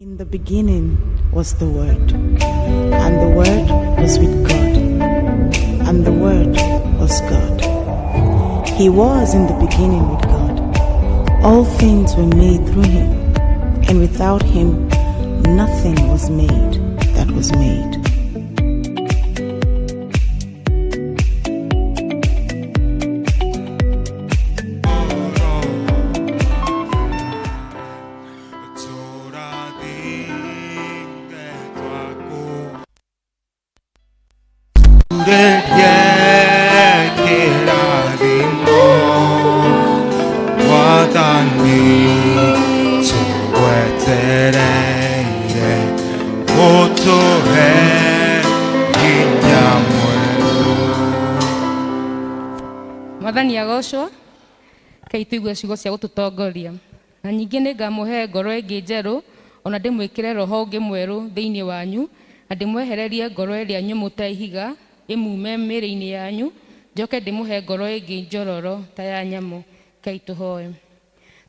In the beginning was the Word, and the Word was with God, and the Word was God. He was in the beginning with God. All things were made through Him, and without Him nothing was made that was made. Mwathani agocwo Ngai tuigue ciugo cia gututongoria na nyingi ni ngamuhe ngoro ingi njeru ona ndimwikire roho ungi mweru thiini wanyu na ndimwehererie ngoro iria nyumu ta ihiga imume miri-ini yanyu njoke ndimuhe ngoro ingi njororo ta ya nyamu. Ngai tuhoe.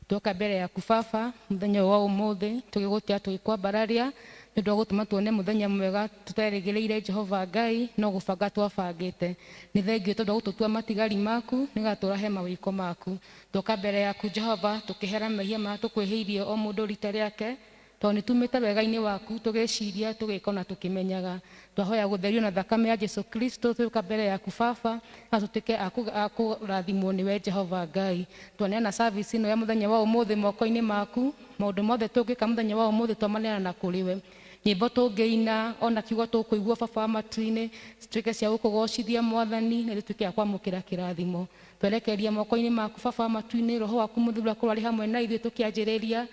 Tuoka mbere yaku Baba muthenya wa umuthi tugigutia tugikwambararia nĩũndũ wa gũtũma tuone mũthenya mwega tũterĩgĩrĩire Jehova Ngai no gũbanga twabangĩte. Nĩ thengio tondũ wa gũtũtua matigari maku nĩgatũrahe mawĩko maku. Tuoka mbere yaku Jehova tũkĩhera mehia marĩa tũkwĩhĩirie o mũndũ rita rĩake tondũ nĩtumĩte wega-inĩ waku tũgĩciria tũgĩka na tũkĩmenyaga. Twahoya gũtherio na thakame ya Jesu Kristo tuoka mbere yaku Baba na tũtuĩke a kũrathimwo nĩwe Jehova Ngai. Twaneana service ĩno ya mũthenya wa ũmũthĩ moko-inĩ maku maũndũ mothe tũngĩka mũthenya wa ũmũthĩ twamaneana na kũrĩwe. Nyĩmbo tũngĩina ona kiugo tũkũigua Baba matu-inĩ cituĩke cia gũkũgocithia Mwathani na ituĩke ya kwamũkĩra kĩrathimo. Twerekeria moko-inĩ maku Baba matu-inĩ roho waku mũtheru akorwo arĩ hamwe na ithuĩ tũkĩanjĩrĩria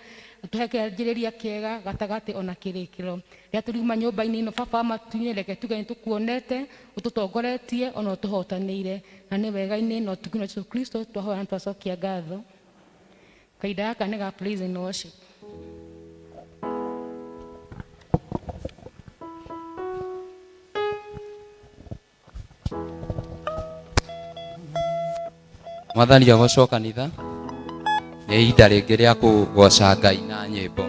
tuhe kĩanjĩrĩria kĩega gatagatĩ ona kĩrĩkĩro. Rĩrĩa tũriuma nyũmba-inĩ ĩno Baba matu-inĩ reke tuge nĩtũkuonete ũtũtongoretie ona ũtũhotanĩire na nĩ wega-inĩ na ũtugi wa Jesu Kristo twahoya na twacokia ngatho. Kahinda gaka nĩ ga praise and worship. Mwathani agocwo kanitha nĩ ihinda rĩngĩ rĩa kũgoca Ngai na nyĩmbo.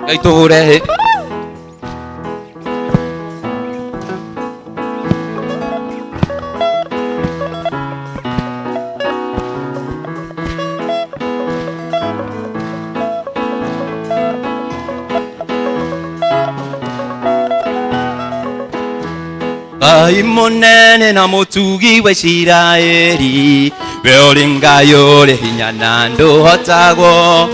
Ngai tũhũre hĩ Ngai munene na mutugi wa Isiraeli we uri Ngai uri hinya na nduhotagwo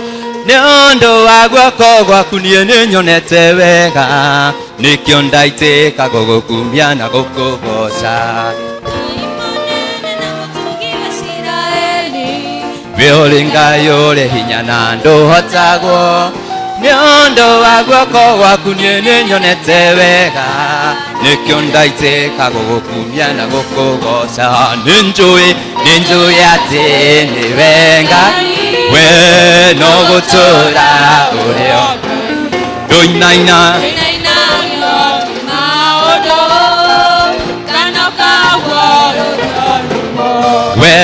nĩ ũndũ wa guoko gwaku niĩ nĩnyonete wega nĩkĩo ndaitĩka gũgũkumia na gũkũgoca. We uri Ngai uri hinya na nduhotagwo nĩ ũndũ wa guoko gwaku niĩ nĩnyonete wega nĩkĩo ndaitĩka gũgũkumia na gũkũgoca. Nĩnjũĩ atĩ nĩwe Ngai we no gũtũũra ũrĩo ndũinaina we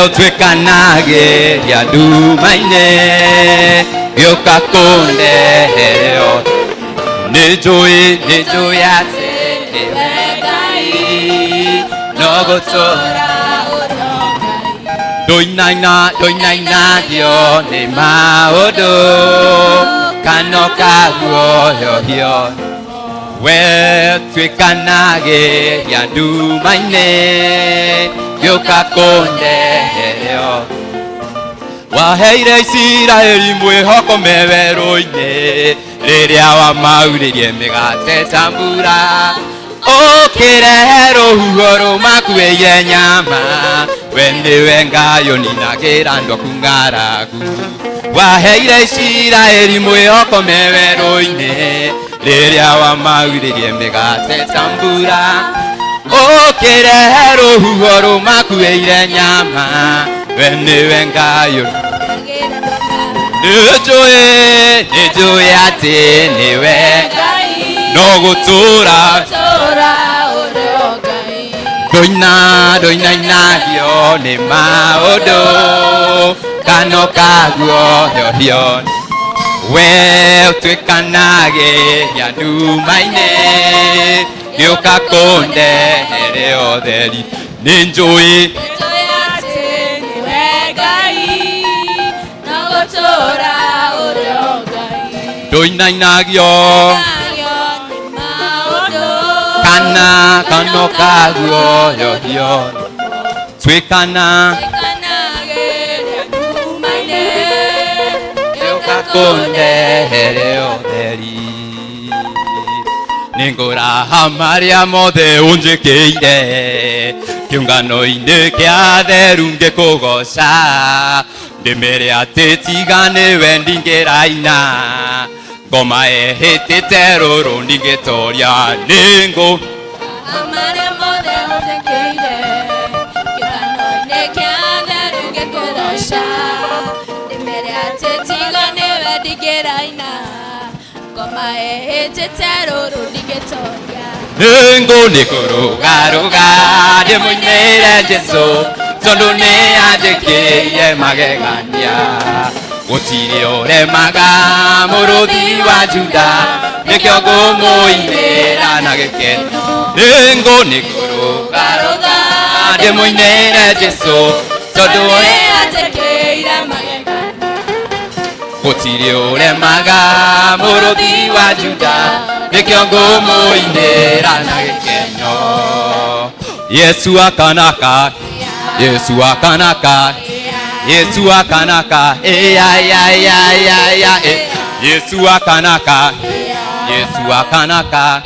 ũtuĩkanagĩria nduma-inĩ gĩũka kũndehere nĩnjũĩ atĩ nĩwe Ngai no gũtũũra ndũinainagio nĩ maũndũ kanoka guoyohio we ũtuĩkanagĩria nduma-inĩ gĩũka kũndehere waheire Isiraeli mwĩhoko me werũ-inĩ rĩrĩa wamaurĩrie mĩgate ta mbura ũkĩrehe rũhuho rũmakuĩire nyama we nĩwe Ngai ũninagĩra ndoku ng'aragu. Waheire Isiraeli mwĩhoko me werũ-inĩ rĩrĩa wamaurĩrie mĩgate ta mbura ũkĩrehe rũhuho rũmakuĩire nyama we nĩwe Ngai nĩnjũĩ atĩ nĩwe no gũtũũra Doina inagio ni maodo Kano kaguo yohion We tuikanage ya dumaine Yoka konde here oderi Ninjoi Doina inagio Kana kano kaguo yohion Tuikana Yoka konde here oderi Ningora hamaria mode unje keire Kiungano inde kia derunge kogosa Demere ate tigane wendinge raina Goma e hete teroro ndinge toria Ningo hamaria mode unje keire Kiungano inde kia derunge kogosa Demere ate tigane wendinge raina Goma e hete teroro ndinge toria Ningo nikoro garoga de muinera jeso Tondo ne adeke ye magegania Otiri ore maga morodi wa juda Nekyogo moinera nageke Ningo nikoro garoga de muinera jeso Tondo ne adeke ye magegania Otiri ore maga morodi wa juda Nekyogo moinera nageke Yesu akanaka Yesu akanaka Yesu akanaka Yesu akanaka Yesu akanaka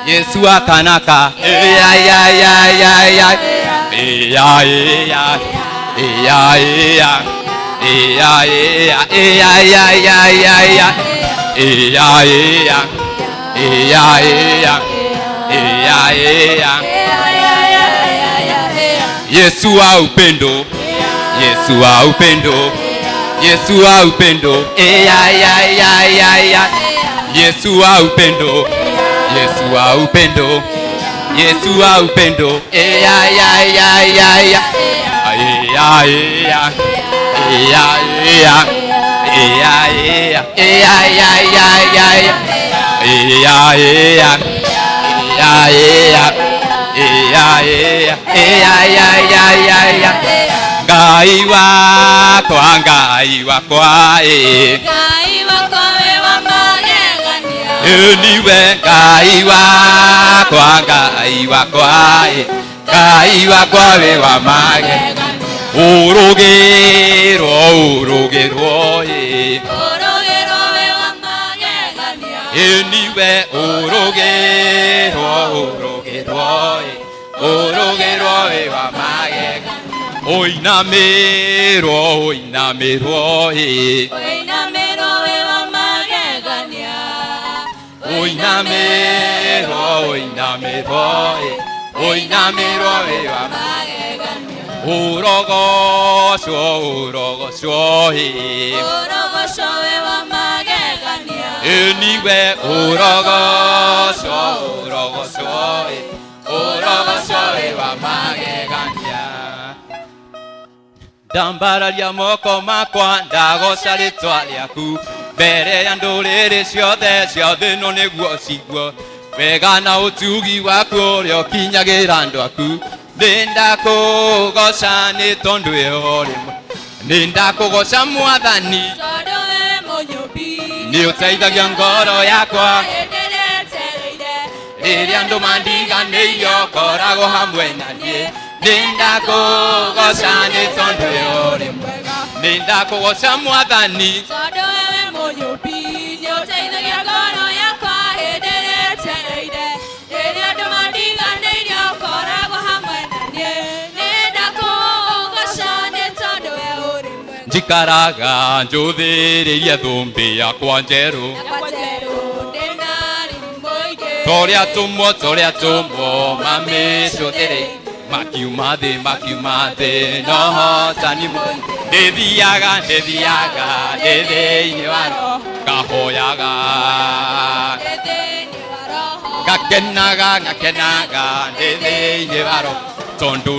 Yesu akanaka Yesu wa upendo Yesu wa upendo Yesu wa upendo Yesu wa upendo Yesu wa upendo Yesu wa upendo Ngai wakwa Ngai wakwa Ngai wakwa we wa magegania Niwe Ngai wakwa Ngai wakwa Ngai wakwa we wa magegania Urugirwo urugirwo Urugirwo we wa magegania Niwe urugirwo urugirwo urugirwo we wa magegania Oinamirwo oinamirwo Oinamirwo we wa magegania Oinamirwo oinamirwo oinamirwo we wa magegania Urogosho urogosho Urogosho we wa magegania Niwe urogosho urogosho urogosho we wa magegania Ndambararia moko makwa ndagoca ritwa riaku mbere ya ndũrĩrĩ ciothe cia thĩ ĩno nĩguo ciguo wega na ũtugi waku ũrĩa ũkinyagĩra andũ aku nĩndakũgoca nĩ tondũ wĩho rĩmwe nĩndakũgoca Mwathani tondũ we mũnyũmbi nĩũteithagia ngoro yakwa hĩndĩ rĩrĩa andũ mandiganĩirio koragwo hamwe na niĩ nĩndakũgoca nĩ tondũ wĩho rĩmwe nĩndakũgoca Mwathani tondũ we mũnyũmbi nĩũteithagia ngoro yakwa hĩndĩ ĩrĩa etereire rĩrĩa andũ mandiganĩirio koragwo hamwe na niĩ nĩndakũgoca nĩ tondũ we ũrĩ mwega njikaraga njũthĩrĩirie thũmbĩ yakwa njerũ torĩa tũmwo mamĩcũthĩrĩ makiuma thĩ no hotani ndĩthiaga thĩinĩ wa roho ngahoyaga ngakenaga ndithĩinĩ waro tondũ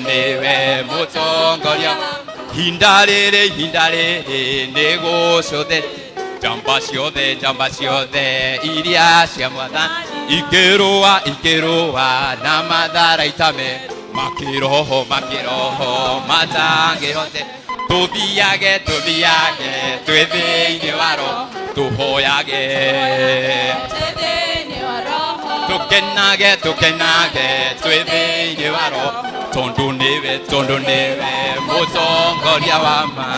nĩwe mũtongoria hinda rĩrĩ nĩ gũcũthĩra njamba ciothe iria cia Mwathani ikĩrũa na matharaita me makĩroho matangĩhote tũthiage twĩ thĩinĩ wa Roho tũhoyage tũkenage twĩ thĩinĩ wa Roho tondũ nĩwe mũtongoria wa ma.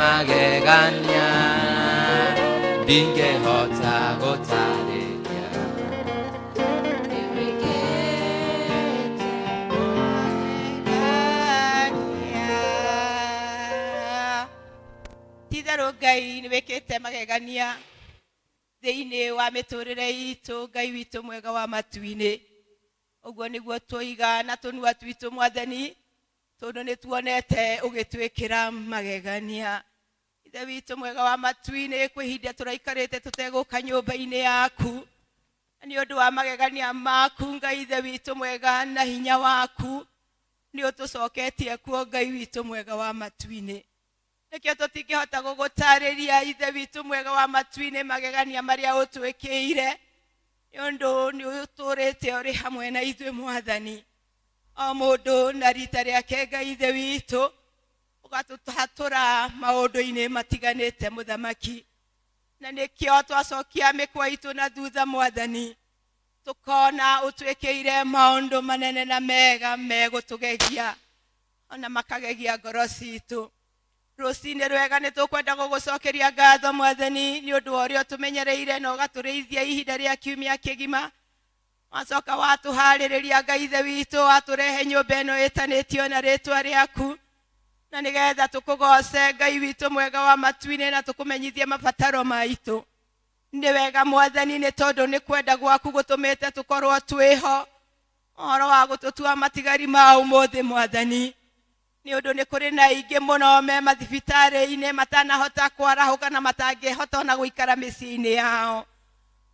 Magegania ndingehota gũtarĩria. Titherũ Ngai nĩwĩkĩte magegania thĩinĩ wa mĩtũrĩre itũ, Ngai witũ mwega wa matu-inĩ. Ũguo nĩguo tũiga na tũnua twitũ Mwathani, tondũ nĩtuonete ũgĩtwĩkĩra magegania. Ithe witũ mwega wa matu-inĩ, kwĩ ihinda tũraikarĩte tũtegũka nyũmba-inĩ yaku, nĩ ũndũ wa magegania maku Ngai ithe witũ mwega na hinya waku nĩ ũtũcoketie kuo Ngai witũ mwega wa matu-inĩ. Nĩkĩo tũtingĩhota gũgũtarĩria ithe witũ mwega wa matu-inĩ magegania marĩa ũtwĩkĩire, nĩũndũ nĩ ũtũrĩte ũrĩ hamwe na ithuĩ Mwathani. O mũndũ na rita rĩake Ngai ithe witũ, ũgatũhatũra maũndũ-inĩ matiganĩte Mũthamaki. Na nĩkĩo twacokia mĩkwa itũ na thutha Mwathani, tũkona ũtwĩkĩire maũndũ manene na mega megũtũgegia, ona makagegia ngoro citũ. Rũcinĩ rwega nĩtũkwenda gũgũcokeria ngatho Mwathani nĩ ũndũ wa ũrĩa ũtũmenyereire na ũgatũrĩithia ihinda rĩa kiumia kĩgima. Wacoka watũharĩrĩria Ngai ithe witũ, watũrehe nyũmba ĩno ĩtanĩtio na rĩtwa rĩaku, na nĩgetha tũkũgoce Ngai witũ mwega wa matu-inĩ na tũkũmenyithie mabataro maitũ. Nĩ wega Mwathani, nĩ tondũ nĩ kwenda gwaku gũtũmĩte tũkorwo twĩho, ũhoro wa gũtũtua matigari ma ũmũthĩ Mwathani. Nĩ ũndũ nĩ kũrĩ na aingĩ mũno me mathibitarĩ-inĩ matanahota kwarahũka na matangĩhota ona gũikara mĩciĩ-inĩ yao.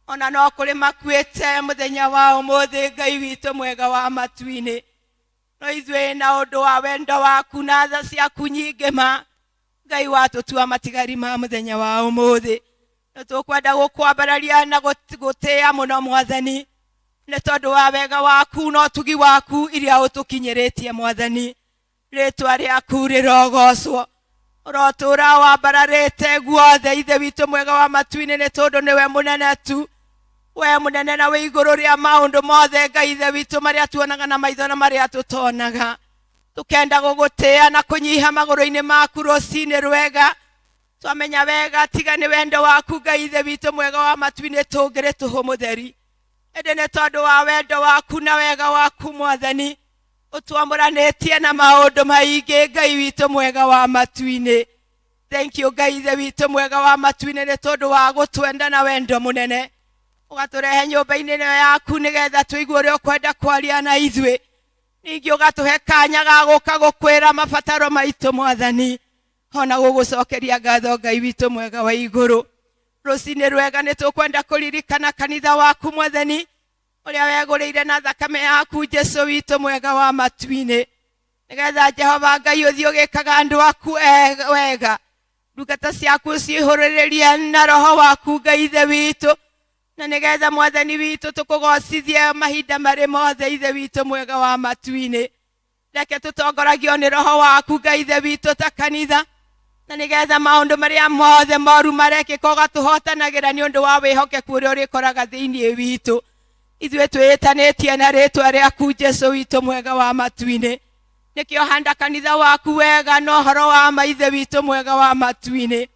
Ona no kũrĩ makuĩte mũthenya wa ũmũthĩ Ngai witũ mwega wa matu-inĩ. No ithuĩ na ũndũ wa wendo waku na tha ciaku nyingĩ ma, Ngai watũtua matigari ma mũthenya wa ũmũthĩ. Nĩ tũkwenda gũkwambararia na gũtĩĩa mũno Mwathani, nĩ tondũ wa wega waku na ũtugi waku iria ũtũkinyĩrĩtie Mwathani. Rĩtwa rĩaku rĩrogocwo, ũrotũra wambararĩte guothe ithe witũ mwega wa matu-inĩ, nĩ tondũ nĩwe mũnene tu. We mũnene na wĩ igũrũ rĩa maũndũ mothe Ngai ithe witũ marĩa tuonaga na maitho na marĩa tũtonaga. Tũkenda gũgũtĩĩa na kũnyiha magũrũ-inĩ maku rũcinĩ rwega. Twamenya wega tiga nĩ wendo waku Ngai ithe witũ mwega wa matu-inĩ tũngĩrĩ tũhũ mũtheri. Ĩndĩ nĩ tondũ wa wendo waku na wega waku Mwathani, ũtwamũranĩtie na maũndũ maingĩ Ngai witũ mwega wa matu-inĩ. Thank you Ngai ithe witũ mwega wa matu-inĩ, nĩ tondũ wa gũtwenda na wendo mũnene. Ũgatũrehe nyũmba-inĩ ĩno yaku nĩgetha tũigue ũrĩa ũkwenda kwaria na ithuĩ. Ningĩ ũgatũhe kanya ga gũka gũkwĩra mabataro maitũ Mwathani, ona gũgũcokeria ngatho Ngai witũ mwega wa igũrũ. Rũcinĩ rwega nĩ tũkwenda kũririkana kanitha waku Mwathani, ũrĩa wegũrĩire na thakame yaku Jesũ witũ mwega wa matu-inĩ. Nĩgetha Jehova Ngai ũthiĩ ũgĩkaga andũ aku wega, ndungata ciaku ciĩhũrĩrĩrie na roho waku Ngai ithe witũ, na nĩgetha Mwathani witũ tũkũgocithie mahinda marĩ mothe ithe witũ mwega wa matu-inĩ. Reke tũtongoragio nĩ roho waku Ngai ithe witũ ta kanitha, na nĩgetha maũndũ marĩa mothe moru marekĩka ũgatũhotanagĩra nĩ ũndũ wa wĩhokeku ũrĩa ũrĩkoraga thĩinĩ witũ. Ithuĩ twĩtanĩtie na rĩtwa rĩaku Jesũ witũ mwega wa matu-inĩ. Nĩkĩo handa kanitha waku wega na ũhoro wa maithe witũ mwega wa matu-inĩ,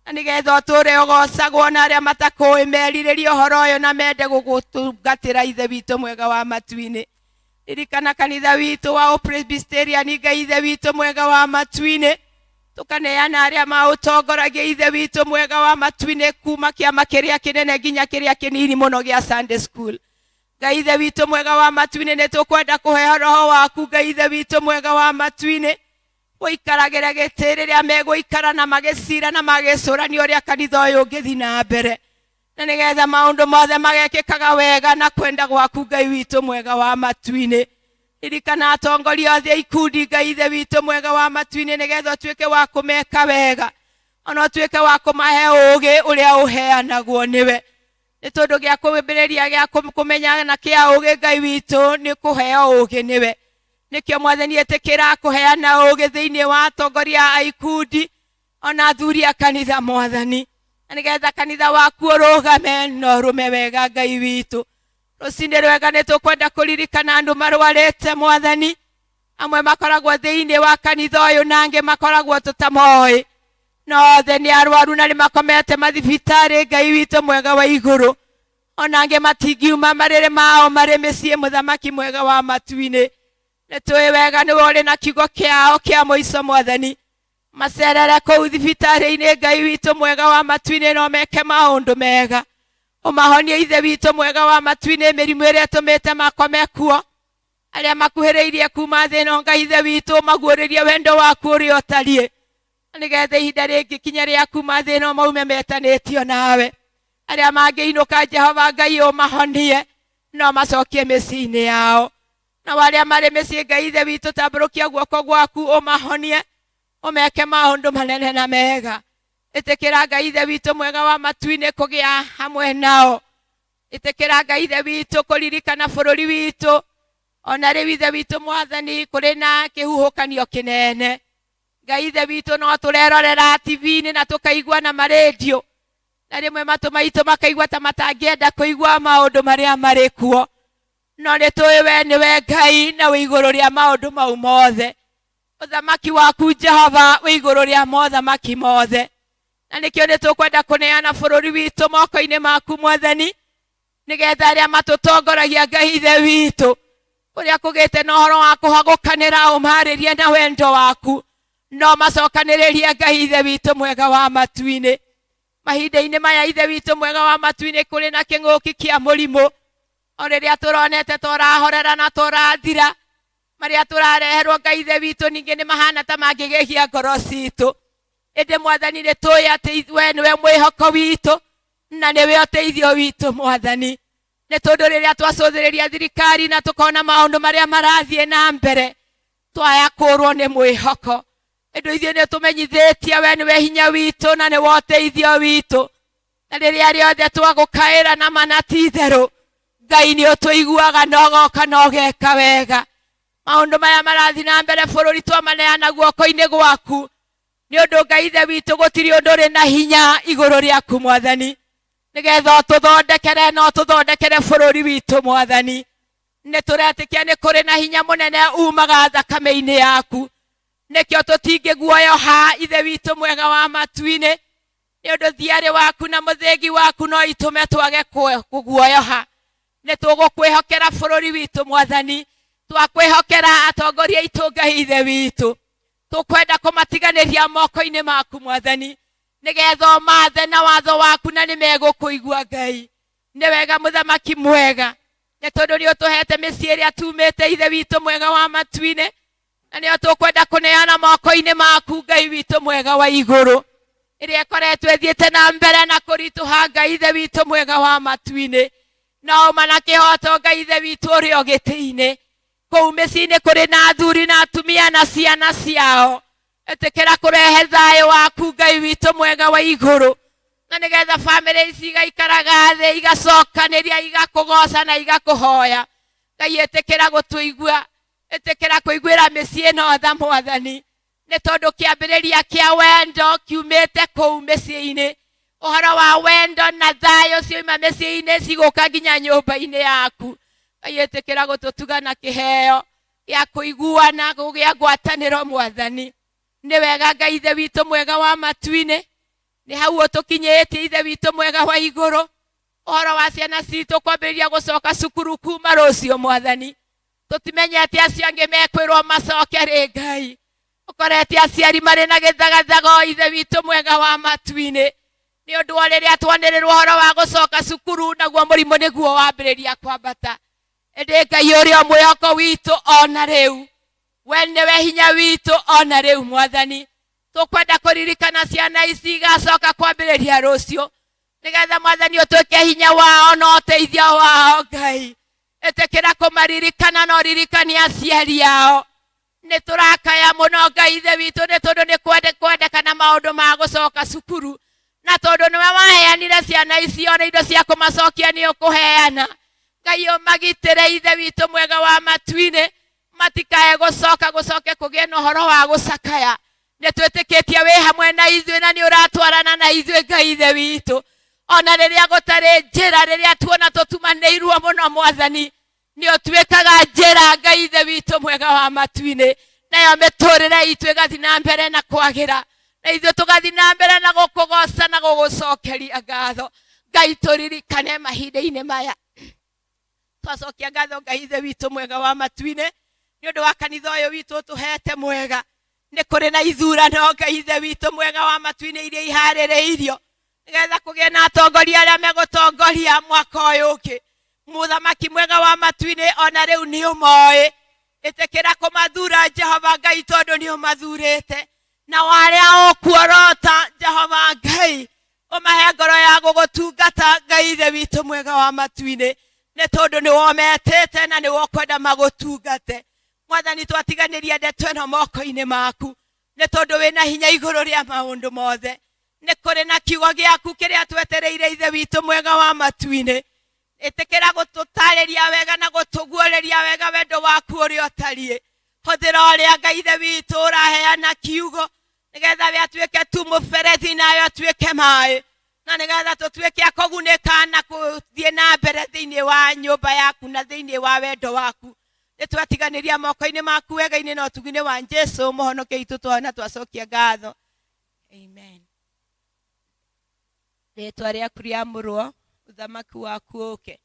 na nĩgetha ũtũre ũgocagwo na arĩa matakũĩ merirĩrie ũhoro ũyũ na mende gũgũtungatĩra ithe witũ mwega wa matu-inĩ. Ririkana kanitha witũ wa Ũpresbyterian Ngai ithe witũ mwega wa matu-inĩ, tũkaneana arĩa maũtongoragia ithe witũ mwega wa matu-inĩ, kuma kĩama kĩrĩa kĩnene nginya kĩrĩa kĩnini mũno gĩa Sunday School. Ngai ithe witũ mwega wa matu-inĩ, nĩ tũkwenda kũhe roho waku Ngai ithe witũ mwega wa matu-inĩ, gũikaragĩra gĩtĩ rĩrĩa megũikara na magĩcira na magĩcũrania ũrĩa kanitha ũyũ ũngĩthiĩ na mbere, na nĩgetha maũndũ mothe magekĩkaga wega na kwenda gwaku Ngai witũ mwega wa matu-inĩ. Ririkana atongoria othe a ikundi Ngai ithe witũ mwega wa matu-inĩ, nĩgetha ũtuĩke wa kũmeka wega, ona ũtuĩke wa kũmahe ũũgĩ ũrĩa ũheanagwo nĩwe. Nĩ tondũ gĩa kũmbĩrĩria gĩa kũmenya na kĩa ũũgĩ Ngai witũ nĩ kũheo ũũgĩ nĩwe. Nĩkĩo Mwathani etĩkĩra kũheana ũũgĩ thĩinĩ wa atongoria a ikundi ona athuri a kanitha Mwathani, na nĩgetha kanitha waku ũrũgame na ũrũme wega Ngai witũ. Rũcinĩ rwega nĩ tũkwenda kũririkana andũ marwarĩte Mwathani, amwe makoragwo thĩinĩ wa kanitha ũyũ na angĩ makoragwo tũtamoĩ. no the ni arwaru na makomete mathibitari Ngai witũ mwega wa igũrũ onange matingiuma marĩrĩ mao marĩ mĩciĩ mũthamaki mwega wa matu-inĩ nĩtũĩ wega nĩ ũrĩ na kiugo kĩao kĩa mũico Mwathani macerere kũu thibitarĩ-inĩ Ngai witũ mwega wa matu-inĩ no meke maũndũ mega ũmahonie ithe witũ mwega wa matu-inĩ mĩrimũ ĩrĩa ĩtũmĩte makome kuo arĩa makuhĩrĩirie kuma thĩ ĩno Ngai ithe witũ maguũrĩrie wendo waku ũrĩa ũtariĩ nĩgetha ihinda rĩngĩ kinya rĩa kuma thĩ ĩno maume metanĩtio nawe arĩa mangĩinũka Jehova Ngai ũmahonie no macokie mĩciĩ-inĩ yao na arĩa marĩ mĩciĩ Ngai ithe witũ tambũrũkia guoko gwaku ũmahonie ũmeke maũndũ manene na mega ĩtĩkĩra Ngai ithe witũ mwega wa matu-inĩ kũgĩa hamwe nao ĩtĩkĩra Ngai ithe witũ kũririkana bũrũri witũ ona rĩu ithe witũ Mwathani kũrĩ na kĩhuhũkanio kĩnene Ngai ithe witũ no tũrerorera TV-inĩ na tũkaigua na marendio na rĩmwe matũ maitũ makaigua ta matangĩenda kũigua maũndũ marĩa marĩ kuo no nĩtũĩ we nĩwe Ngai na wĩ igũrũ rĩa maũndũ mau mothe ũthamaki waku Jehova wĩ igũrũ rĩa mothamaki mothe na nĩkĩo nĩtũkwenda kũneana bũrũri witũ moko-inĩ maku Mwathani nĩgetha arĩa matũtongoragia Ngai ithe witũ ũrĩa kũgĩte na ũhoro wa kũhagũkanĩra ũmarĩrie na wendo waku no macokanĩrĩrie Ngai ithe witũ mwega wa matu-inĩ mahinda-inĩ maya ithe witũ mwega wa matu-inĩ kũrĩ na kĩng'ũki kĩa mũrimũ o rĩrĩa tũronete tũrahorera na tũrathira marĩa tũrareherwo Ngai ithe witũ ningĩ nĩ mahana ta mangĩgĩgia ngoro citũ ĩndĩ Mwathani nĩtũĩ atĩ we nĩwe mwĩhoko witũ na nĩwe ũteithio witũ Mwathani nĩ tondũ rĩrĩa twacũthĩrĩria thirikari na tũkona maũndũ marĩa marathiĩ na mbere twaya kũrwo nĩ mwĩhoko ĩndĩ ithuĩ nĩtũmenyithĩtie we nĩwe hinya witũ na nĩwe ũteithio witũ na rĩrĩa rĩothe twagũkaĩra na mana ti itherũ Ngai nĩ ũtũiguaga na ũgoka na ũgeka wega maũndũ maya marathiĩ na mbere bũrũri twamaneana guoko-inĩ gwaku nĩ ũndũ Ngai ithe witũ gũtirĩ ũndũ ũrĩ na hinya igũrũ rĩaku Mwathani nĩgetha ũtũthondekere na ũtũthondekere bũrũri witũ Mwathani nĩtũretĩkia nĩ kũrĩ na hinya mũnene umaga thakame-inĩ yaku nĩkĩo tũtingĩguoyoha ithe witũ mwega wa matu-inĩ nĩ ũndũ thiarĩ waku na mũthĩgi waku no itũme twage kũguoyoha nĩtũgũkwĩhokera bũrũri witũ Mwathani twakwĩhokera atongoria aitũ Ngai ithe witũ tũkwenda kũmatiganĩria moko-inĩ maku Mwathani nĩgetha mathe na watho waku na nĩmegũkũigua Ngai nĩ wega mũthamaki mwega nĩ tondũ nĩ ũtũhete mĩciĩ ĩrĩa tumĩte ithe witũ mwega wa matu-inĩ na nĩo tũkwenda kũneana moko-inĩ maku Ngai witũ mwega wa igũrũ ĩrĩa ĩkoretwo ĩthiĩte na mbere na kũritũha Ngai ithe witũ mwega wa matu-inĩ na ũma na kĩhoto Ngai ithe witũ ũrĩ o gĩtĩ-inĩ kũu mĩciĩ-inĩ kũrĩ na athuri na atumia na ciana ciao ĩtĩkĩra kũrehe thayũ waku Ngai witũ mwega wa igũrũ na nĩgetha bamĩrĩ ici igaikaraga thĩ igacokanĩria igakũgoca na igakũhoya Ngai ĩtĩkĩra gũtũigua ĩtĩkĩra kũiguĩra mĩciĩ ĩno tha Mwathani nĩ tondũ kĩambĩrĩria kĩa wendo kiumĩte kũu mĩciĩ-inĩ ũhoro wa wendo na thayũ cioima mĩciĩ-inĩ cigũka nginya nyũmba-inĩ yaku Ngai ĩtĩkĩra gũtũtuga na kĩheo gĩa kũiguana gũgĩa ngwatanĩro Mwathani nĩ wega Ngai ithe witũ mwega wa matu-inĩ nĩ hau ũtũkinyĩtie ithe witũ mwega wa igũrũ ũhoro wa ciana citũ kwambĩrĩria gũcoka cukuru kuma rũciũ Mwathani tũtimenyete acio angĩ mekwĩrwo macoke rĩ Ngai ũkorete aciari marĩ na gĩthagathago ithe witũ mwega wa matu-inĩ nĩ ũndũ wa rĩrĩa twanĩrĩrwo ũhoro wa gũcoka cukuru naguo mũrimũ nĩguo wambĩrĩria kwambata ĩndĩ Ngai ũrĩ o mwĩhoko witũ ona rĩu we nĩwe hinya witũ ona rĩu Mwathani tũkwenda kũririkana ciana ici igacoka kwambĩrĩria rũciũ nĩgetha Mwathani ũtuĩke hinya wao na ũteithio wao Ngai ĩtĩkĩra kũmaririkana na ũririkania aciari ao nĩ tũrakaya mũno Ngai ithe witũ nĩ tondũ nĩ kwendekana maũndũ ma gũcoka cukuru na tondũ nĩwe waheanire ciana ici ona indo cia kũmacokia nĩ ũkũheana Ngai ũmagitĩre ithe witũ mwega wa matu-inĩ matikae gũcoke kũgĩe na ũhoro wa gũcakaya nĩ twĩtĩkĩtie wĩ hamwe na ithuĩ na nĩ ũratwarana na ithuĩ Ngai ithe witũ ona rĩrĩa gũtarĩ njĩra rĩrĩa tuona tũtumanĩirwo mũno Mwathani nĩ ũtuĩkaga njĩra Ngai ithe witũ mwega wa matu-inĩ nayo mĩtũrĩre itũ ĩgathiĩ na mbere na kwagĩra na ithuĩ tũgathiĩ na mbere na gũkũgoca na gũgũcokeria ngatho. Ngai tũririkane mahinda-inĩ maya. Twacokia ngatho Ngai ithe witũ mwega wa matu-inĩ nĩ ũndũ wa kanitha ũyũ witũ tũhete mwega. Nĩ kũrĩ na ithurano Ngai ithe witũ mwega wa matu-inĩ iria iharĩrĩirio nĩgetha kũgĩe na atongoria arĩa megũtongoria mwaka ũyũ ũngĩ. Mũthamaki mwega wa matu-inĩ ona rĩu nĩ ũmoĩ. Ĩtĩkĩra kũmathura Jehova Ngai tondũ nĩ ũmathurĩte. Na warĩa ũkuorota Jehova Ngai ũmahe ngoro ya gũgũtungata Ngai ithe witũ mwega wa matu-inĩ, nĩ tondũ nĩ wometete na nĩ wokwenda magũtungate. Mwathani twatiganĩria ndeto ĩno moko-inĩ maku nĩ tondũ wĩna hinya igũrũ rĩa maũndũ mothe. Nĩ kũrĩ na kiugo gĩaku kĩrĩa twetereire ithe witũ mwega wa matu-inĩ. Ĩtĩkĩra gũtũtarĩria wega na gũtũguũrĩria wega wendo waku ũrĩa ũtariĩ. Hũthĩra ũrĩa Ngai ithe witũ ũraheana kiugo nĩgetha we atuĩke tu mũberethi nayo atuĩke maĩ, na nĩgetha tũtuĩke a kũgunĩka na gũthiĩ na mbere thĩinĩ wa nyũmba yaku na thĩinĩ wa wendo waku. Nĩ twatiganĩria moko-inĩ maku wega-inĩ na ũtugi-inĩ wa Jesũ mũhonokia witũ twona twacokia ngatho. Amen. Rĩĩtwa rĩaku rĩamũrwo, ũthamaki waku ũũke,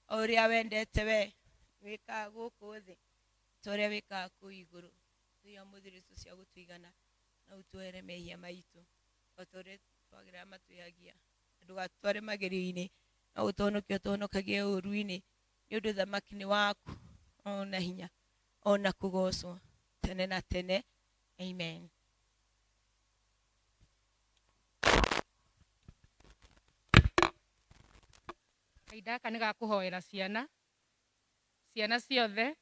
o ũrĩa wendete we wĩkaga gũkũ thĩ ta ũrĩa wĩkaga kũu igũrũ. Tuoya mũthiri cia gũtuigana na ũtũhere mehia maitũ o ta ũrĩa twagĩrĩra matwĩhagia, ndũgatware magerio-inĩ, na ũtũhonokie ũtũhonokagie ũũru-inĩ, nĩ ũndũ ũthamaki nĩ waku ona hinya ona kũgocwo tene na tene. Amen. Kahinda gaka nĩ gakũhoera ciana ciothe.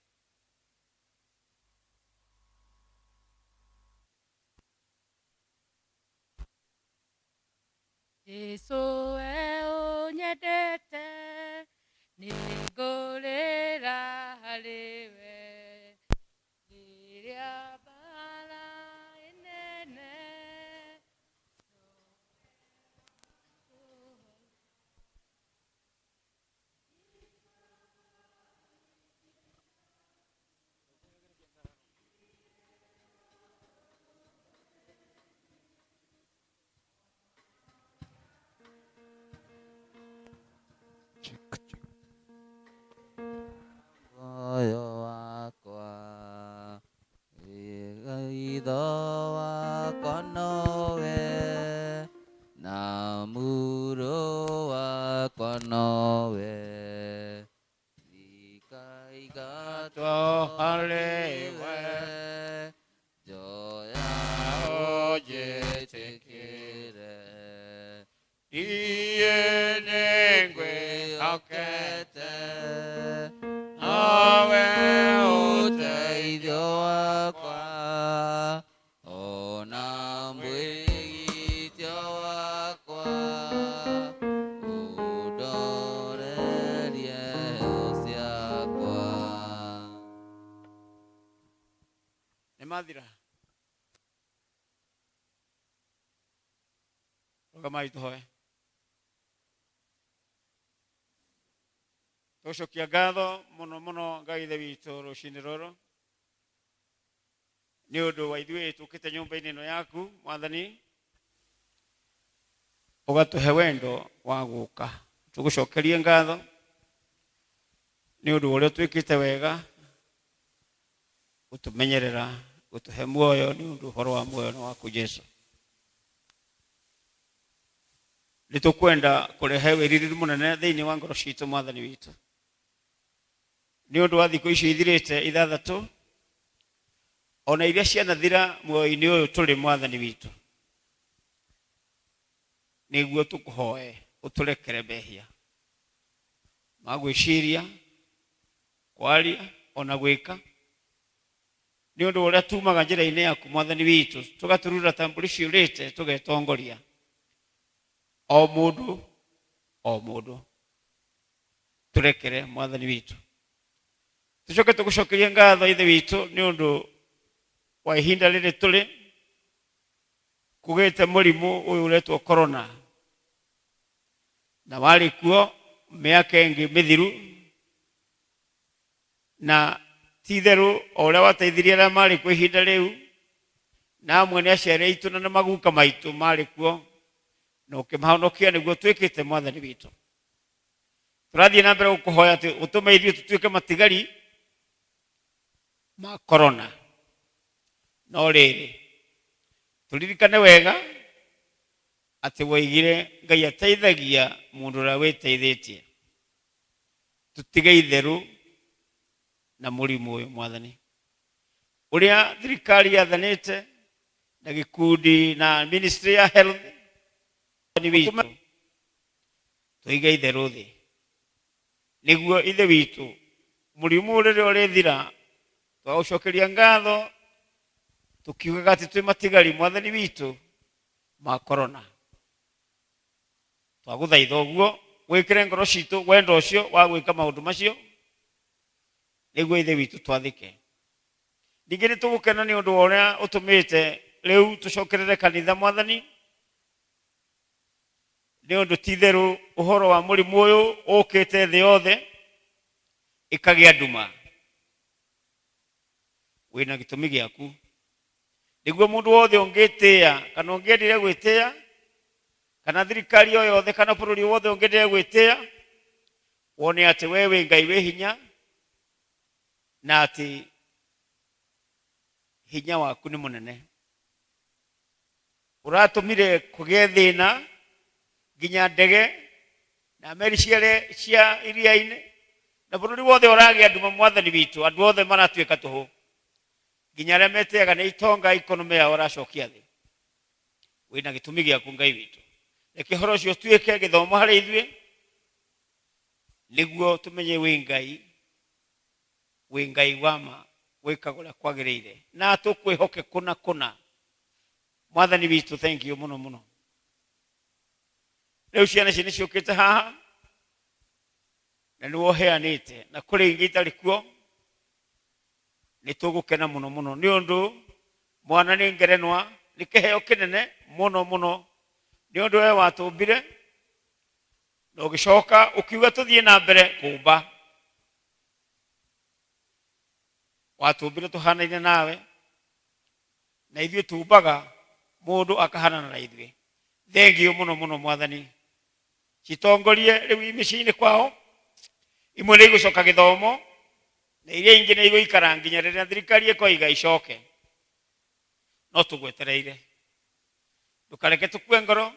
Jesũ we ũnyendete, nĩngũrĩra harĩwe rĩrĩa mbara ĩnene. Moyo wakwa itho wakwa nowe, na muuro wakwa nowe, ikaigatwo harĩwe njoya ũnjĩtĩkĩre, niĩ nĩngwĩhokete nawe ũteithio wakwa, ona mwĩgitio wakwa, ũndorerie ciakwa. Nĩ mathira rũgamai tũhoe. Tũcokia ngatho mũno mũno Ngai ithe witũ rũcinĩ rũrũ nĩ ũndũ wa ithuĩ tũkĩte nyũmba-inĩ ĩno yaku Mwathani, ũgatũhe wendo wa gũũka. Tũgũcokerie ngatho nĩ ũndũ ũrĩa twĩkĩte wega, gũtũmenyerera, gũtũhe muoyo, nĩ ũndũ ũhoro wa muoyo nĩ waku Jesũ. Nĩ tũkwenda kũrehe wĩrirĩru mũnene thĩinĩ wa ngoro ciitũ Mwathani witũ, nĩ ũndũ wa thikũ icio ithirĩte ithathatũ, ona iria cianathira muoyo-inĩ ũyũ tũrĩ Mwathani witũ, nĩguo tũkũhoe ũtũrekere mehia ma gwĩciria, kwaria ona gwĩka, nĩ ũndũ ũrĩa tumaga njĩra-inĩ yaku Mwathani witũ, tũgaturura ta mbũri ciũrĩte tũgetongoria o mũndũ tũrekere Mwathani witũ. Tũcoke tũgũcokerie ngatho ithe witũ nĩ ũndũ wa ihinda rĩrĩ tũrĩ, kũgĩte mũrimũ ũyũ ũretwo corona, na warĩ kuo mĩaka ĩngĩ mĩthiru, na ti itherũ o ũrĩa wateithirie arĩa marĩ kuo ihinda rĩu na mwene aciare itu na maguka maitu mari kuo no kimahonokia niguo twikite mwathani witu turathie na mbere gukuhoya ati utume ithuĩ tutuĩke matigari ma corona no rĩrĩ turirikane wega ati woigire Ngai ateithagia mundu ũrĩa wĩteithĩtie tutige itheru na mũrimũ ũyũ mwathani ũrĩa thirikari yathanĩte na gikundi na ministry ya health ni witu tuige itheru thĩ niguo ithe witu mũrimũ ũrĩa ũrĩthira twaucokeria ngatho tukiugaga ati twĩ matigari mwathani witu ma corona twagũthaitha ũguo wĩkĩre ngoro citũ wendo ũcio wa gwĩka maũndũ macio niguo ithe witu twathĩke ningĩ nĩ tũgũkena nĩ ũndũ wa ũrĩa ũtũmĩte rĩu tũcokerere kanitha mwathani nĩ ũndũ ti itherũ ũhoro wa mũrimũ ũyũ ũkĩte thĩ yothe ĩkagĩa nduma wĩna gĩtũmi gĩaku niguo mũndũ wothe ũngĩtĩĩa kana ũngĩendire gwĩtĩĩa kana thirikari o yothe kana bũrũri wothe ũngĩendire gwĩtĩĩa wone atĩ we wĩ Ngai wĩ hinya na atĩ hinya waku nĩ mũnene ũratũmire kũgĩe thĩna nginya ndege na meri cia iria-inĩ na bũrũri wothe ũragĩa nduma mwathani witũ andũ othe maratuĩka tũhũ nginya arĩa metĩaga nĩ itonga ikonomi yao ũracokia thĩ wĩna gĩtũmi gĩaku Ngai witũ reke ũhoro ũcio tuĩke gĩthomo harĩ ithuĩ nĩguo tũmenye wĩ Ngai wa ma wĩkaga ũrĩa kwagĩrĩire na tũkwĩhoke kũna mwathani witũ thank you mũno mũno rĩu ciana ici nĩ ciũkĩte haha na nĩ woheanĩte na kũrĩ ingĩ itarĩ kuo nĩ tũgũkena mũno mũno nĩ ũndũ mwana nĩ ngerenwa nĩ kĩheo kĩnene mũno mũno nĩ ũndũ we watũmbire na ũgĩcoka ũkiuga tũthiĩ na mbere kũmba watũmbire tũhanaine nawe na ithuĩ tumbaga mũndũ akahanana na ithuĩ thengiũ mũno mũno mwathani citongorie rĩu mĩciĩ-inĩ kwao imwe nĩ igũcoka gĩthomo na iria ingĩ nĩ igũikara nginya rĩrĩa thirikari ĩkoiga icoke no tũgwetereire ndũkareke tũkue ngoro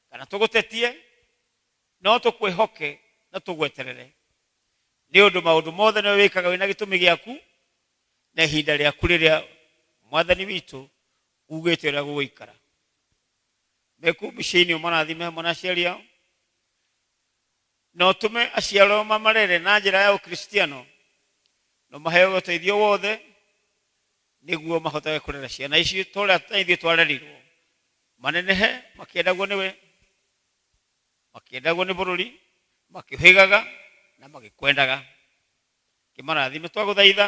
kana tũgũtetie no tũkwĩhoke na tũgweterere nĩ ũndũ maũndũ mothe nĩ wĩkaga wĩna gĩtũmi gĩaku na ihinda rĩaku rĩrĩa mwathani witũ ugĩte ũrĩa gũgũikara meku mĩciĩ-inĩ ũmarathime hamwe na aciari ao na ũtũme aciari ao mamarere na njĩra ya ũkristiano na maheo ũteithio wothe nĩguo mahotage kũrera ciana ici tũrĩa ithuĩ twarerirwo manenehe makĩendagwo nĩwe makĩendagwo nĩ bũrũri makĩhĩgaga na magĩkwendaga kĩmarathime twagũthaitha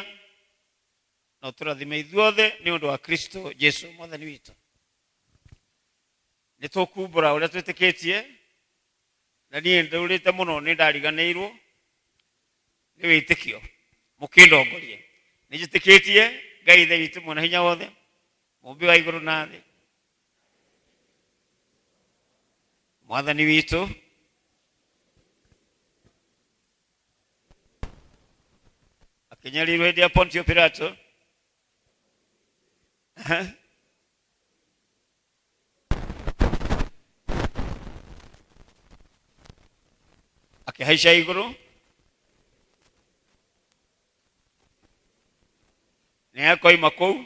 na ũtũrathime ithuothe nĩ ũndũ wa Kristo Jesu mwathani witũ nĩ tũkumbũra ũrĩa twĩtĩkĩtie na niĩ ndũrĩte mũno nĩ ndariganĩirwo nĩ wĩtĩkio mũkĩndongorie nĩ njĩtĩkĩtie Ngai ithe witũ mwene hinya wothe mũmbi wa igũrũ na thĩ mwathani witũ akĩnyarirwo hĩndĩ ya Pontio Pilato akĩhaica igũrũ nĩ akoima kũu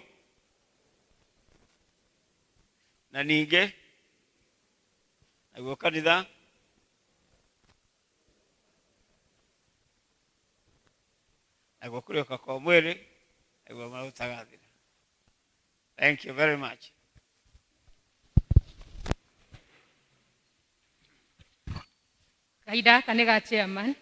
na ningĩ naguo kanitha naguo kũrĩoka kwa mwĩrĩ naguo marutaga thira. Thank you very much. Kahinda gaka nĩ ga chairman.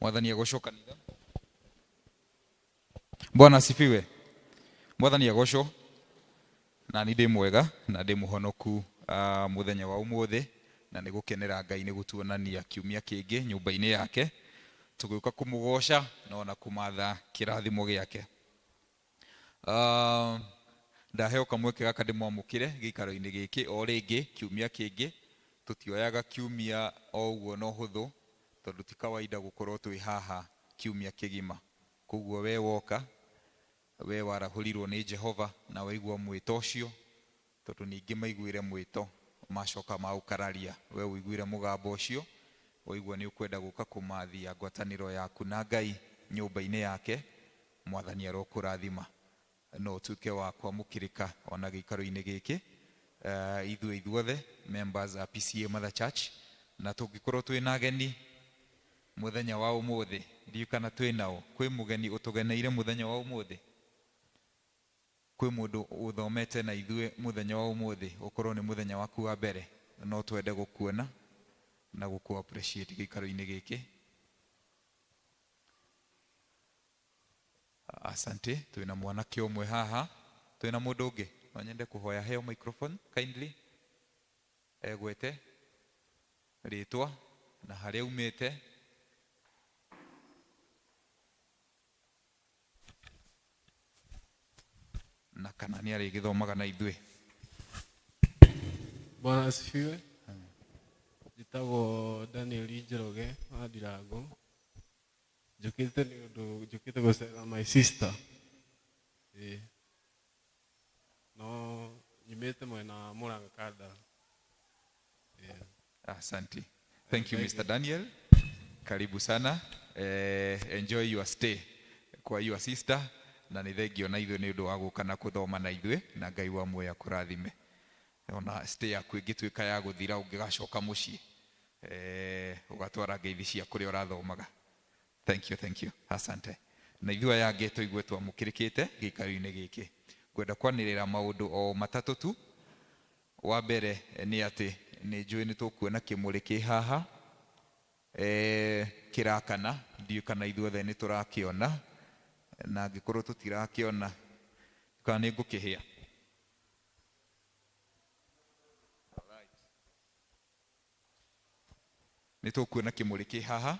Mwathani agocwo kanitha. Bwana asifiwe. Mwathani agocwo. na ni ndi mwega na ndi muhonoku muthenya wa umuthi na ni gukenera Ngai ni gutuonania kiumia kingi nyumba-ini yake tuguka kumugoca na kumatha kirathimo giake. Ndaheo kamweke gaka ndimwamukire gikaro-ini giki o ringi kiumia kingi tutioyaga kiumia o uguo no huthu tondu ti kawaida gukorwo twi haha kiumia kigima. Koguo we woka we warahurirwo ni Jehova na waigua mwito ucio tondu ningi maiguire mwito macoka maukararia we uiguire mugambo ucio waigua ni ukwenda guka kumathia ngwataniro yaku na Ngai nyumba-ini yake mwathani arokurathima no utuke wa kwamukirika ona gikaro-ini giki ithuothe members a PCA Mother Church na tungikorwo twi na ageni muthenya wa umuthi ndiukana twi nao kwi mugeni utugeneire muthenya wa umuthi kwi mundu uthomete na ithue muthenya wa umuthi ukorwo ni muthenya waku wa mbere no twende gukuona na guku appreciate gikaro-ini giki. Asante. Twina mwanake umwe haha, twina mundu ungi no nyende kuhoya heo microphone kindly egwete ritwa na haria umite na kana ni ari githomaga na ithue. Bwana asifiwe. Jitagwo Daniel Njoroge wa Ndirango. Njukite gusera my sister. No nyimete mwena Murang'a Kada. Asante. Thank you Mr. Daniel. Karibu sana. Enjoy your stay kwa your sister na ni thengio na ithue ni undu wa guka na kuthoma na ithue na Ngai wa muoya kurathime. Ona stay yaku ingituika ya guthira ungigacoka mucii ugatwara ngeithi cia kuria urathomaga. Thank you. Asante. Na ithua ya ngeto igwe twamukirikite gikaro-ini giki. Gwenda kwanirira maundu o matatu tu. Wa mbere ni ati ni njui ni tukuona kimuri ki haha kirakana ndiu kana ithuothe ni turakiona na ngikorwo tutirakiona kana ni ngukihia. Ni tukuona kimuri ki haha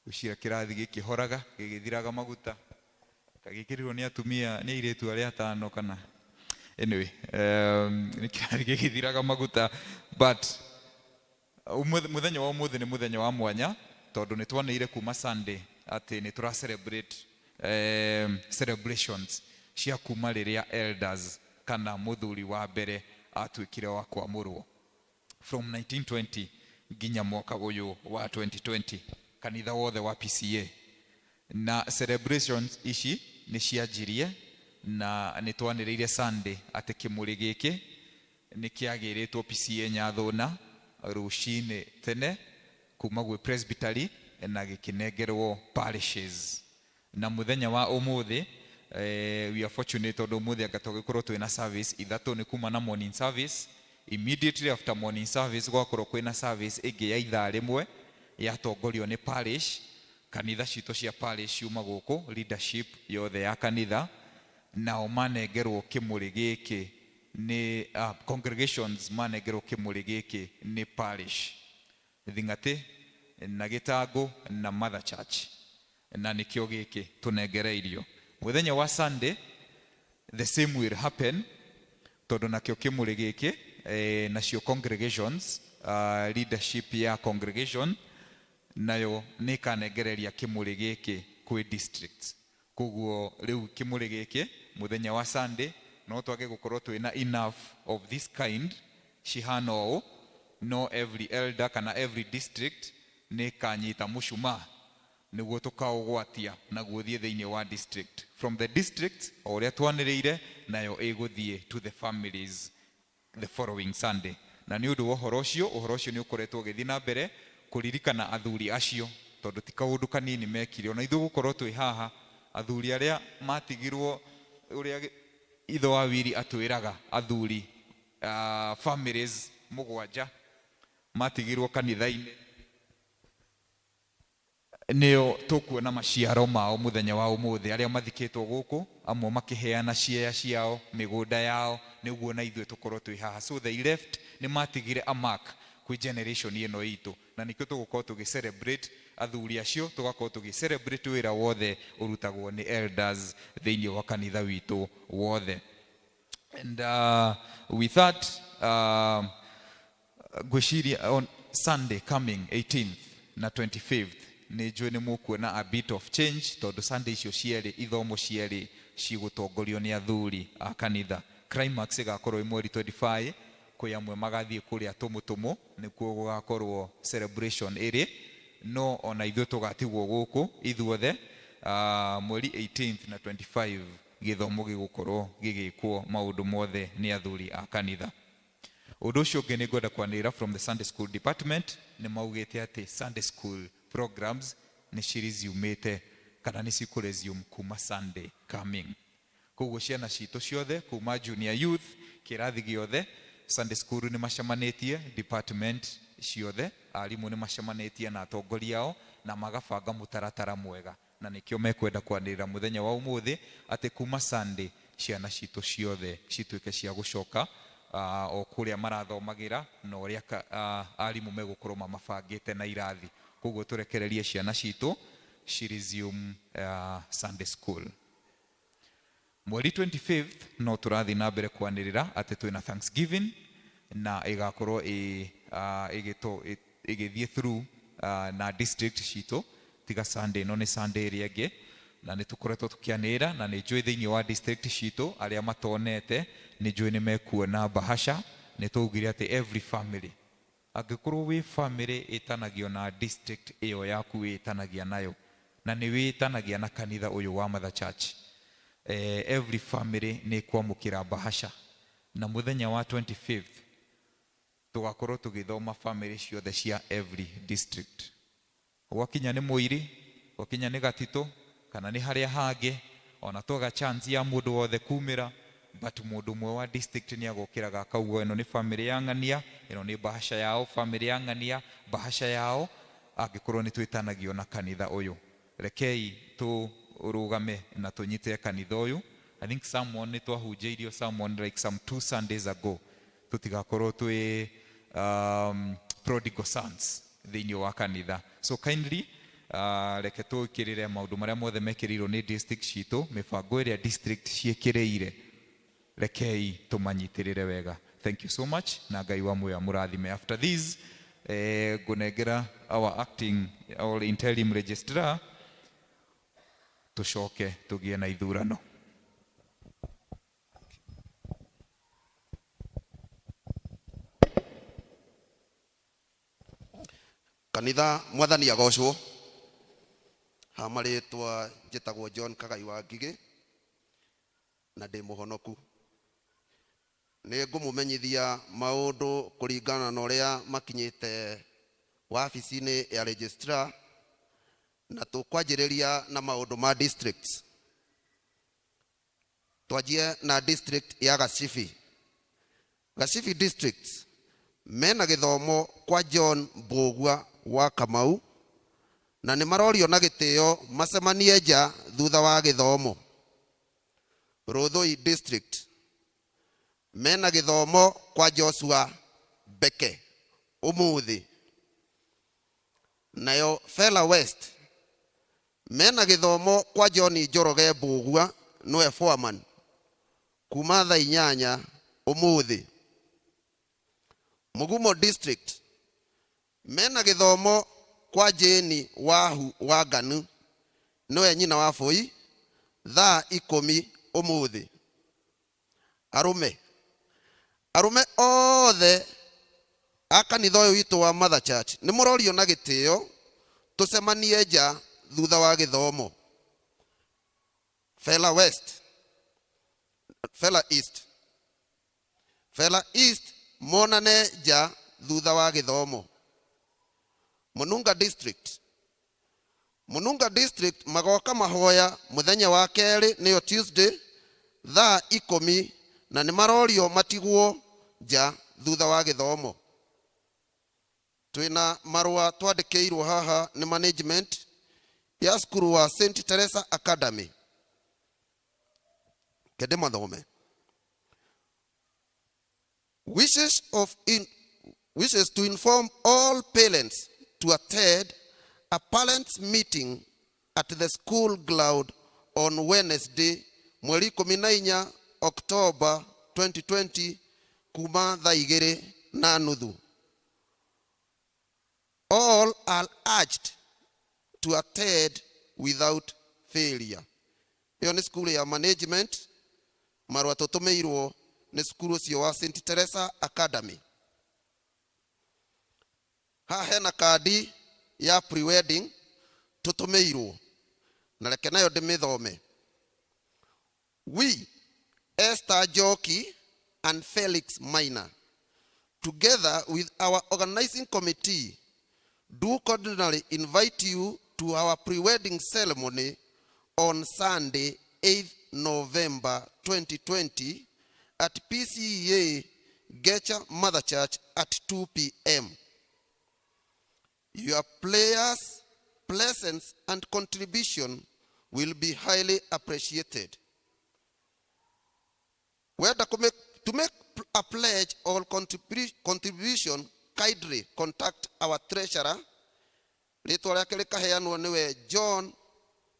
ushira kirathi gikihoraga gigithiraga maguta kagikirirwo ni atumia ni iretu aria atano kana anyway ni kirathi gigithiraga maguta but muthenya wa umuthi ni muthenya wa mwanya tondu ni twaneire kuma Sunday ati ni tura celebrate celebrations cia kuma riria elders kana muthuri wa mbere atwikire wa kwamurwo from 1920 nginya mwaka uyu wa 2020 kanitha wothe wa PCA na celebrations ici ni cianjirie na ni twanireire Sunday ati kimuri giki ni kiagiritwo PCA Nyathuna rucini tene kuma gwe presbytery na gikinengerwo parishes na muthenya wa umuthi we are fortunate tondu umuthi agatogikorwo twina service ithatu ni kuma na morning service immediately after morning service gwakorwo kwina service ingi ya ithaa rimwe yatongorio ni parish kanitha cito cia parish yuma guku leadership yothe ya kanitha nao manengerwo kimuri giki ni congregations manengerwo kimuri giki ni parish thingati na Gitangu na Mother Church na nikio giki tunengereirio muthenya wa Sunday the same will happen tondu nakio kimuri giki nacio congregations leadership ya congregation nayo nikanengereria kimuri giki kwi district. Koguo riu kimuri giki muthenya wa Sunday no twage gukorwo twina enough of this kind cihano no every elder kana every district nikanyita mushuma niguo tukaugwatia na guthie thiini wa district from the district oria twanireire nayo iguthie to the families the following Sunday. Na ni undu uhoro ucio ni ukoretwo githi na mbere kuririkana athuri acio tondu ti kaundu kanini mekire ona ithu gukorwo twi haha athuri aria matigirwo uria itho wa wiri atwiraga athuri families mugwanja matigirwo kanitha-ini nio tukuona maciaro mao muthenya wa umuthi aria mathikitwo guku amwe makiheana ciea ciao migunda yao niguo na ithuĩ tũkorwo twĩ haha. So they left, nĩ matigire a mark kwĩ generation ĩno itũ, na nĩkĩo tũgũkorwo tũgĩ-celebrate athuri acio, tũgakorwo tũgĩ-celebrate wĩra wothe ũrutagwo nĩ elders thĩinĩ wa kanitha witũ wothe. And with that, ngwĩciria on Sunday coming 18th na 25th nĩ njũĩ nĩ mũkuona a bit of change, tondũ Sunday icio cierĩ ithomo cierĩ cigũtongorio nĩ athuri a kanitha. Climax ĩgakorwo mweri 25, kwĩ amwe magathiĩ kũrĩa tũmũtũmũ, nĩkuo gũgakorwo celebration ĩrĩ, no ona ithuĩ tũgatigwo gũkũ ithuothe mweri 18th na 25 gĩthomo gĩgũkorwo gĩgĩkwo maũndũ mothe nĩ athuri a kanitha. Ũndũ ũcio ũngĩ nĩ ngwenda kwanĩrĩra from the Sunday school department, nĩ maugĩte atĩ Sunday school programs nĩ ciresume kana nĩ cikũresume kuma Sunday coming. Koguo ciana citũ ciothe kuma junior youth kĩrathi gĩothe, Sunday school nĩ macemanĩtie, department ciothe, arimũ nĩ macemanĩtie na atongoria ao na magabanga mũtaratara mwega, na nĩkĩo mekwenda kwanĩrĩra mũthenya wa ũmũthĩ atĩ kuma Sunday ciana citũ ciothe cituĩke cia gũcoka o kũrĩa marathomagĩra na ũrĩa arimũ megũkorwo mamabangĩte na irathi. Koguo tũrekererie ciana citũ resume Sunday school. Mweri 25th no tũrathi na mbere kwanĩrĩra atĩ twĩna Thanksgiving, na ĩgakorwo ĩgĩthiĩ through na district citũ, tiga Sunday no nĩ Sunday ĩrĩa ĩngĩ, na nĩ tũkoretwo tũkĩanĩrĩra, na nĩ njũĩ thĩinĩ wa district citũ arĩa matonete nĩ njũĩ nĩ mekuona bahasha. Nĩ twaugire atĩ every family, angĩkorwo wĩ family ĩtanagio na district ĩyo yaku wĩtanagia nayo, na nĩ wĩtanagia na kanitha ũyũ wa Mother Church, every family nĩ kwamũkĩra bahasha, na mũthenya wa 25th tũgakorwo tũgĩthoma family ciothe cia every district. Gwakinya nĩ Mũiri, gwakinya nĩ Gatitũ, kana nĩ harĩa hangĩ, ona twaga chance ya mũndũ wothe kumĩra, but mũndũ ũmwe wa district nĩ agokĩraga akauga ĩno nĩ family ya Ng'ania, ĩno nĩ bahasha yao, family ya Ng'ania bahasha yao, angĩkorwo nĩ twĩtanagio na kanitha ũyũ. Rekei tũrũgame na tũnyite kanitha ũyũ. I think someone nĩ twahunjĩirio someone like some 2 Sundays ago, tũtigakorwo twĩ prodigal sons thĩinĩ wa kanitha. So kindly reke tũkĩrĩre maũndũ marĩa mothe mekĩrĩirwo nĩ district citũ, mĩbango ĩrĩa district ciĩkĩrĩire, rekei tũmanyitĩrĩre wega. Thank you so much, na Ngai wa muoyo amũrathime. After this, ngũnengera our acting or interim registrar tũcoke tũgĩe na ithurano. Kanitha mwathani agocwo. Hamarĩtwa njĩtagwo John Kagai wa Ngigĩ na ndĩ mũhonoku. Nĩ ngũmũmenyithia maũndũ kũringana na ũrĩa makinyĩte wabici-inĩ ya registrar, na tũkwanjĩrĩria na maũndũ ma districts. Twanjie na district ya Gachibi. Gachibi district mena gĩthomo kwa John Mbũgua wa Kamau, na nĩ marorio na gĩtĩo macemanie nja thutha wa gĩthomo. Rũthũi district mena gĩthomo kwa Joshua Beke ũmũthĩ. Nayo Fela West mena gĩthomo kwa John Njoroge Mbũgua noe foreman kuma thaa 8 ũmũthĩ. Mugumo district mena gĩthomo kwa Jane Wahu wa Nganu noe nyina wa Bũi thaa 10 ũmũthĩ. Arume othe a kanitha ũyũ witũ wa Mother Church nĩ mũrorio na gĩtĩo tũcemanie nja thutha wa gĩthomo. Fela West, Fela East monane nja thutha wa gĩthomo. Mununga district magoka mahoya mũthenya wa kerĩ nĩyo Tuesday thaa 10, na nĩ marorio matigwo nja thutha wa gĩthomo. Twĩna marũa twandĩkĩirwo haha nĩ management ya cukuru wa St. Teresa Academy. Kende mathome. wishes to inform all parents to attend a parents meeting at the school ground on Wednesday, mweri 14 October 2020, kuma thaa 2:30. All are urged to attend without failure. Hiyo ni skulu ya management, marua tutumeirwo ni skulu cio wa St. Teresa Academy. Ha hena kadi ya pre-wedding tutumeirwo, na reke nayo ndimithome. We, Esther Joki and Felix Minor, together with our organizing committee, do cordially invite you to our pre-wedding ceremony on Sunday, 8th November 2020 at PCEA Getcha Mother Church at 2 p.m. Your prayers, presence, and contribution will be highly appreciated. Whether to make a pledge or contribution, kindly contact our treasurer. Ritwa riake rikaheanwo niwe John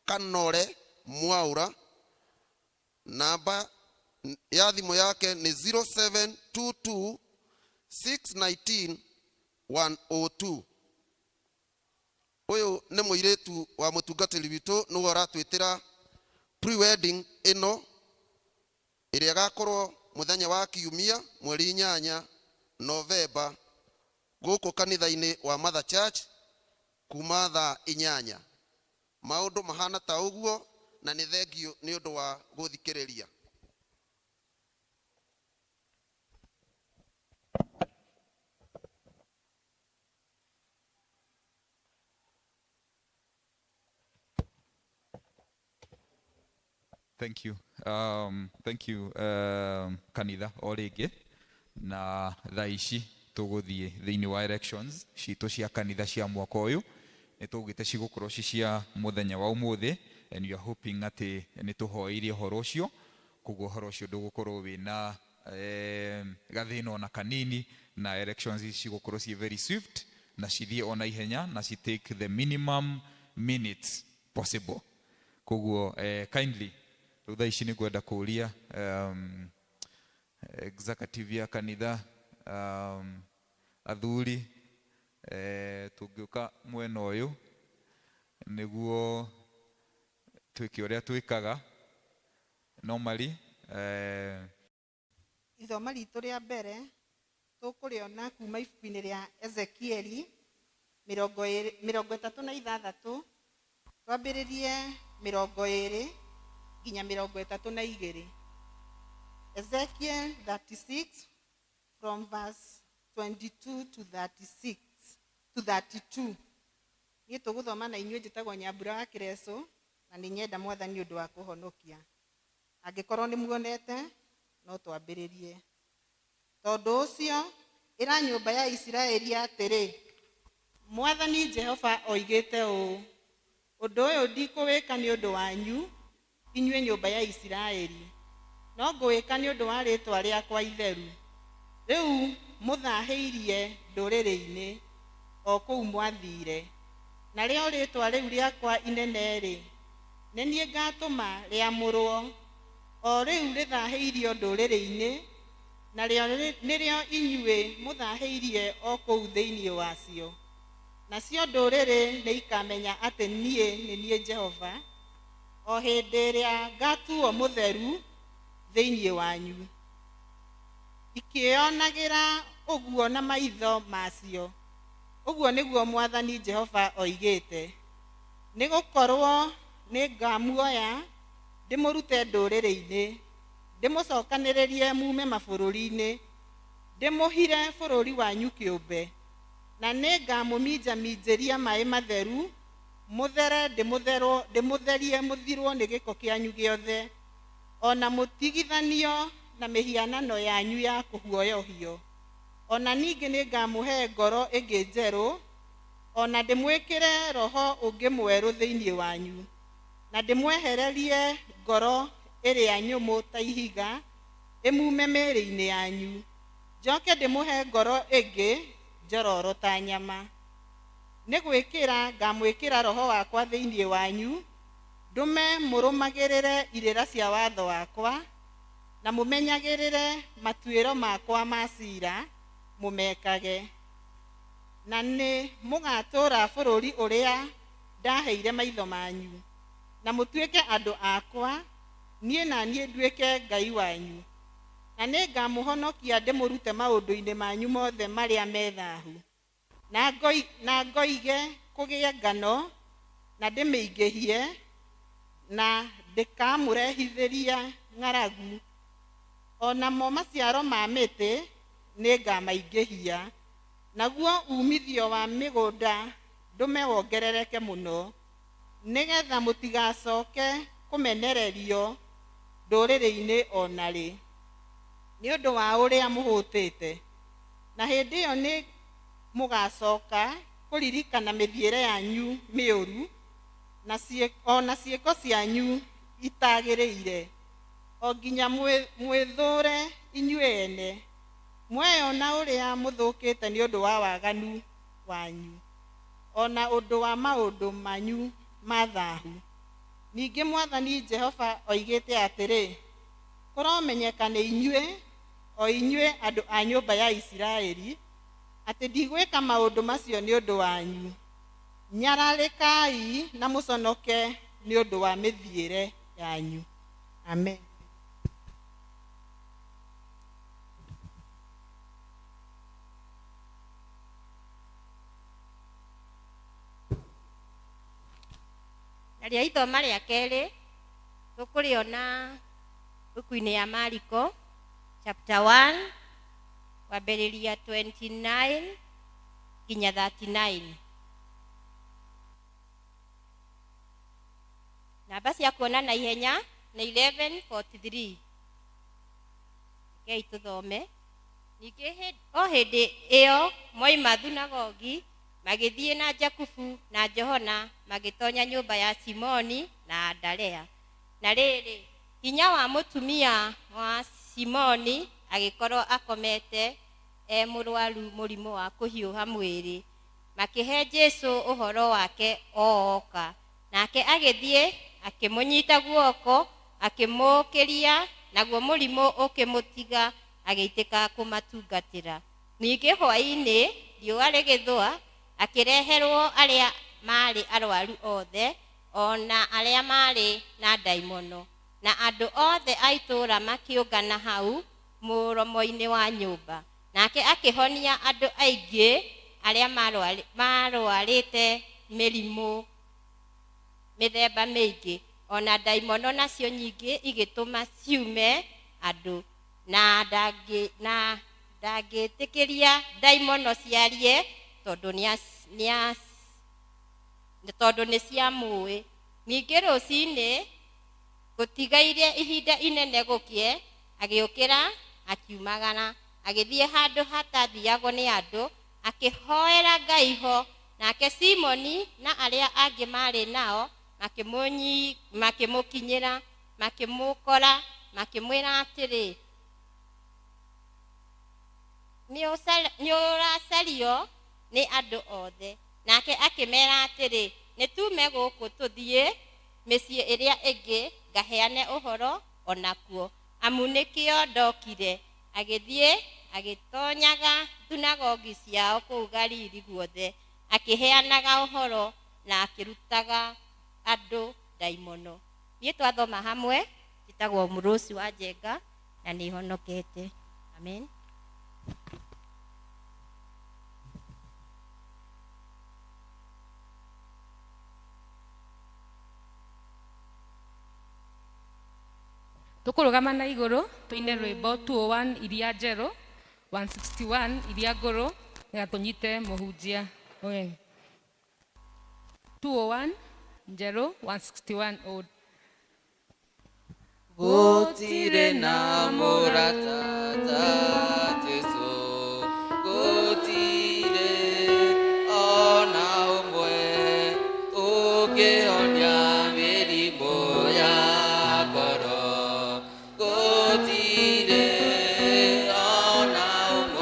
Kanore Mwaura. Namba ya thimu yake ni 0722 619 102. Uyu ni muiretu wa mutungatiri witu nuwe aratwitira pre-wedding ino iria gakorwo muthenya wa kiumia mweri 8 November guku kanitha-ini wa Mother Church kuma thaa 8. Maundu mahana ta uguo na ni thengio ni undu wa guthikiriria. Thank you. Thank you kanitha orege na thaici tuguthie thiini wa elections citu cia kanitha cia mwaka uyu nitugite cigukorwo cia muthenya wa umuthi, and you are hoping ati nituhoirie horo ucio kuguo horo ucio ndugukorwo wina gathina ona kanini, na elections cigukorwo cie very swift na cithie ona ihenya na take the minimum minutes possible. Kuguo kindly rutha ici ni kwenda kuria executive ya kanitha athuri tungiuka mwena uyu niguo twike uria twikaga normally. Ithoma ritu ria mbere tukuriona kuma ibuku-ini ria Ezekieli 36 twambiririe 20 nginya 32. Ezekiel 36 from verse 22 to 36 to 32. Ni tuguthoma na inyuĩ njĩtagwo Nyambura wa Kireso na nĩ nyenda Mwathani ũndũ wa kũhonokia. Angĩkorwo nĩ muonete no twambĩrĩrie. Tondũ ũcio ĩra nyũmba ya Isiraeli atĩrĩ, Mwathani Jehova oigĩte ũũ, ũndũ ũyũ ndikũwĩka nĩ ũndũ wanyu inyuĩ nyũmba ya Isiraeli, no ngũwĩka nĩ ũndũ wa rĩĩtwa rĩakwa itheru. Rĩu mũthahĩirie ndũrĩrĩ-inĩ o kũu mwathire, na rĩo rĩĩtwa rĩu rĩakwa inene-rĩ, nĩ niĩ ngatũma rĩamũrwo. O rĩu rĩthahĩirio ndũrĩrĩ-inĩ, na rĩo nĩrĩo inyuĩ mũthahĩirie o kũu thĩinĩ wacio. Nacio ndũrĩrĩ nĩ ikamenya atĩ niĩ nĩ niĩ Jehova, o hĩndĩ ĩrĩa ngatuo mũtheru thĩinĩ wanyu. Ikĩonagĩra ũguo na maitho macio, ũguo nĩguo Mwathani Jehova oigĩte. Nĩ gũkorwo nĩ ngamuoya ndĩmũrute ndũrĩrĩ-inĩ, ndĩmũcokanĩrĩrie mume mabũrũri-inĩ, ndĩmũhire bũrũri wanyu kĩũmbe, na nĩ ngamũminjaminjĩria maĩ matheru, mũthere ndĩmũtherie mũthirwo nĩ gĩko kĩanyu gĩothe, ona mũtigithanio na mĩhianano yanyu ya kũhuoyohio. Ona ningĩ nĩ ngamũhe ngoro ĩngĩ njerũ, ona ndĩmwĩkĩre roho ũngĩ mwerũ thĩinĩ wanyu, na ndĩmwehererie ngoro ĩrĩa nyũmũ ta ihiga ĩmume mĩĩrĩ-inĩ yanyu. njoke ndĩmũhe ngoro ĩngĩ njororo ta nyama. Nĩ gwĩkĩra ngamwĩkĩra roho wakwa thĩinĩ wanyu, ndũme mũrũmagĩrĩre irĩra cia watho wakwa, na mũmenyagĩrĩre matuĩro makwa ma ciira, mũmekage. Na nĩ mũgatũũra bũrũri ũrĩa ndaheire maitho manyu, na mũtuĩke andũ akwa, niĩ na niĩ nduĩke Ngai wanyu. Na nĩ ngamũhonokia ndĩmũrute maũndũ-inĩ manyu mothe marĩa me thaahu, na ngoige kũgĩe ngano, na ndĩmĩingĩhie, na ndĩkamũrehithĩria ng'aragu. Onamo maciaro ma mĩtĩ nĩ ngamaingĩhia, naguo umithio wa mĩgũnda ndũme wongerereke mũno, nĩgetha mũtigacoke kũmenererio ndũrĩrĩ-inĩ ona rĩ, nĩ ũndũ wa ũrĩa mũhũtĩte. Na hĩndĩ ĩyo nĩ mũgacoka kũririkana mĩthiĩre yanyu mĩũru, ona ciĩko cianyu itagĩrĩire, o nginya mwĩthũre inyuĩ ene, mweyona ũrĩa mũthũkĩte nĩ ũndũ wa waganu wanyu, ona ũndũ wa maũndũ manyu ma thaahu. Ningĩ Mwathani Jehova oigĩte atĩrĩ, kũromenyeka nĩ inyuĩ, o inyuĩ andũ a nyũmba ya Isiraeli, atĩ ndigwĩka maũndũ macio nĩ ũndũ wanyu. Nyararĩkai na mũconoke nĩ ũndũ wa mĩthiĩre yanyu. Amen. Rĩa ithoma rĩa kerĩ tũkũrĩona buku-inĩ ya Mariko chapter 1 kwambĩrĩria 29 nginya 39. Namba cia kuona na ihenya nĩ 11:43. Kei tũthome. Ningĩ o hĩndĩ ĩyo moima thunagogi magĩthiĩ na Jakubu na Johana magĩtonya nyũmba ya Simoni na Andarea. Na rĩrĩ, hinya wa mũtumia wa Simoni agĩkorwo akomete mũrwaru mũrimũ wa kũhiũha mwĩrĩ. Makĩhe Jesũ ũhoro wake ooka. Nake agĩthiĩ akĩmũnyita guoko akĩmũkĩria, naguo mũrimũ ũkĩmũtiga agĩitĩka kũmatungatĩra. Ningĩ hwaĩ-inĩ riũa rĩgĩthũa akĩreherwo arĩa marĩ arwaru othe, ona arĩa marĩ na ndaimono, na andũ othe a itũũra makĩũngana hau mũromo-inĩ wa nyũmba. Nake akĩhonia andũ aingĩ arĩa marwarĩte mĩrimũ mĩthemba mĩingĩ, ona ndaimono nacio nyingĩ igĩtũma ciume andũ, na ndangĩtĩkĩria ndaimono ciarie tondũ nĩ ciamũĩ. Ningĩ rũciinĩ gũtigaire ihinda inene gũkĩe, agĩũkĩra akiumagara, agĩthiĩ handũ hatathiagwo nĩ andũ, akĩhoera Ngai ho. Nake Simoni na arĩa angĩ marĩ nao makĩmũkinyĩra, makĩmũkora, makĩmwĩra atĩrĩ, nĩ ũracario nĩ andũ othe. Nake akĩmera atĩrĩ, nĩ tume gũkũ tũthiĩ mĩciĩ ĩrĩa ĩngĩ ngaheane ũhoro onakuo, amu nĩkĩo ndokire. Agĩthiĩ agĩtonyaga thunagogi ciao kũu Galili guothe, akĩheanaga ũhoro na akĩrutaga andũ ndaimono. Niĩ twathoma hamwe, njĩtagwo Mũrũci wa Njenga na nĩ honokete. Amen. Tũkũrũgama na igũrũ tũine rwĩmbo 201 iria njerũ, 161 iria ngũrũ, nĩgetha tũnyite mũhunjia. 201 njerũ, 161 old. Gũtirĩ na mũrata ta Jesũ, gũtirĩ ona ũmwe ũngĩhonia mĩrimũ ya ngoro, gũtirĩ ona ũmwe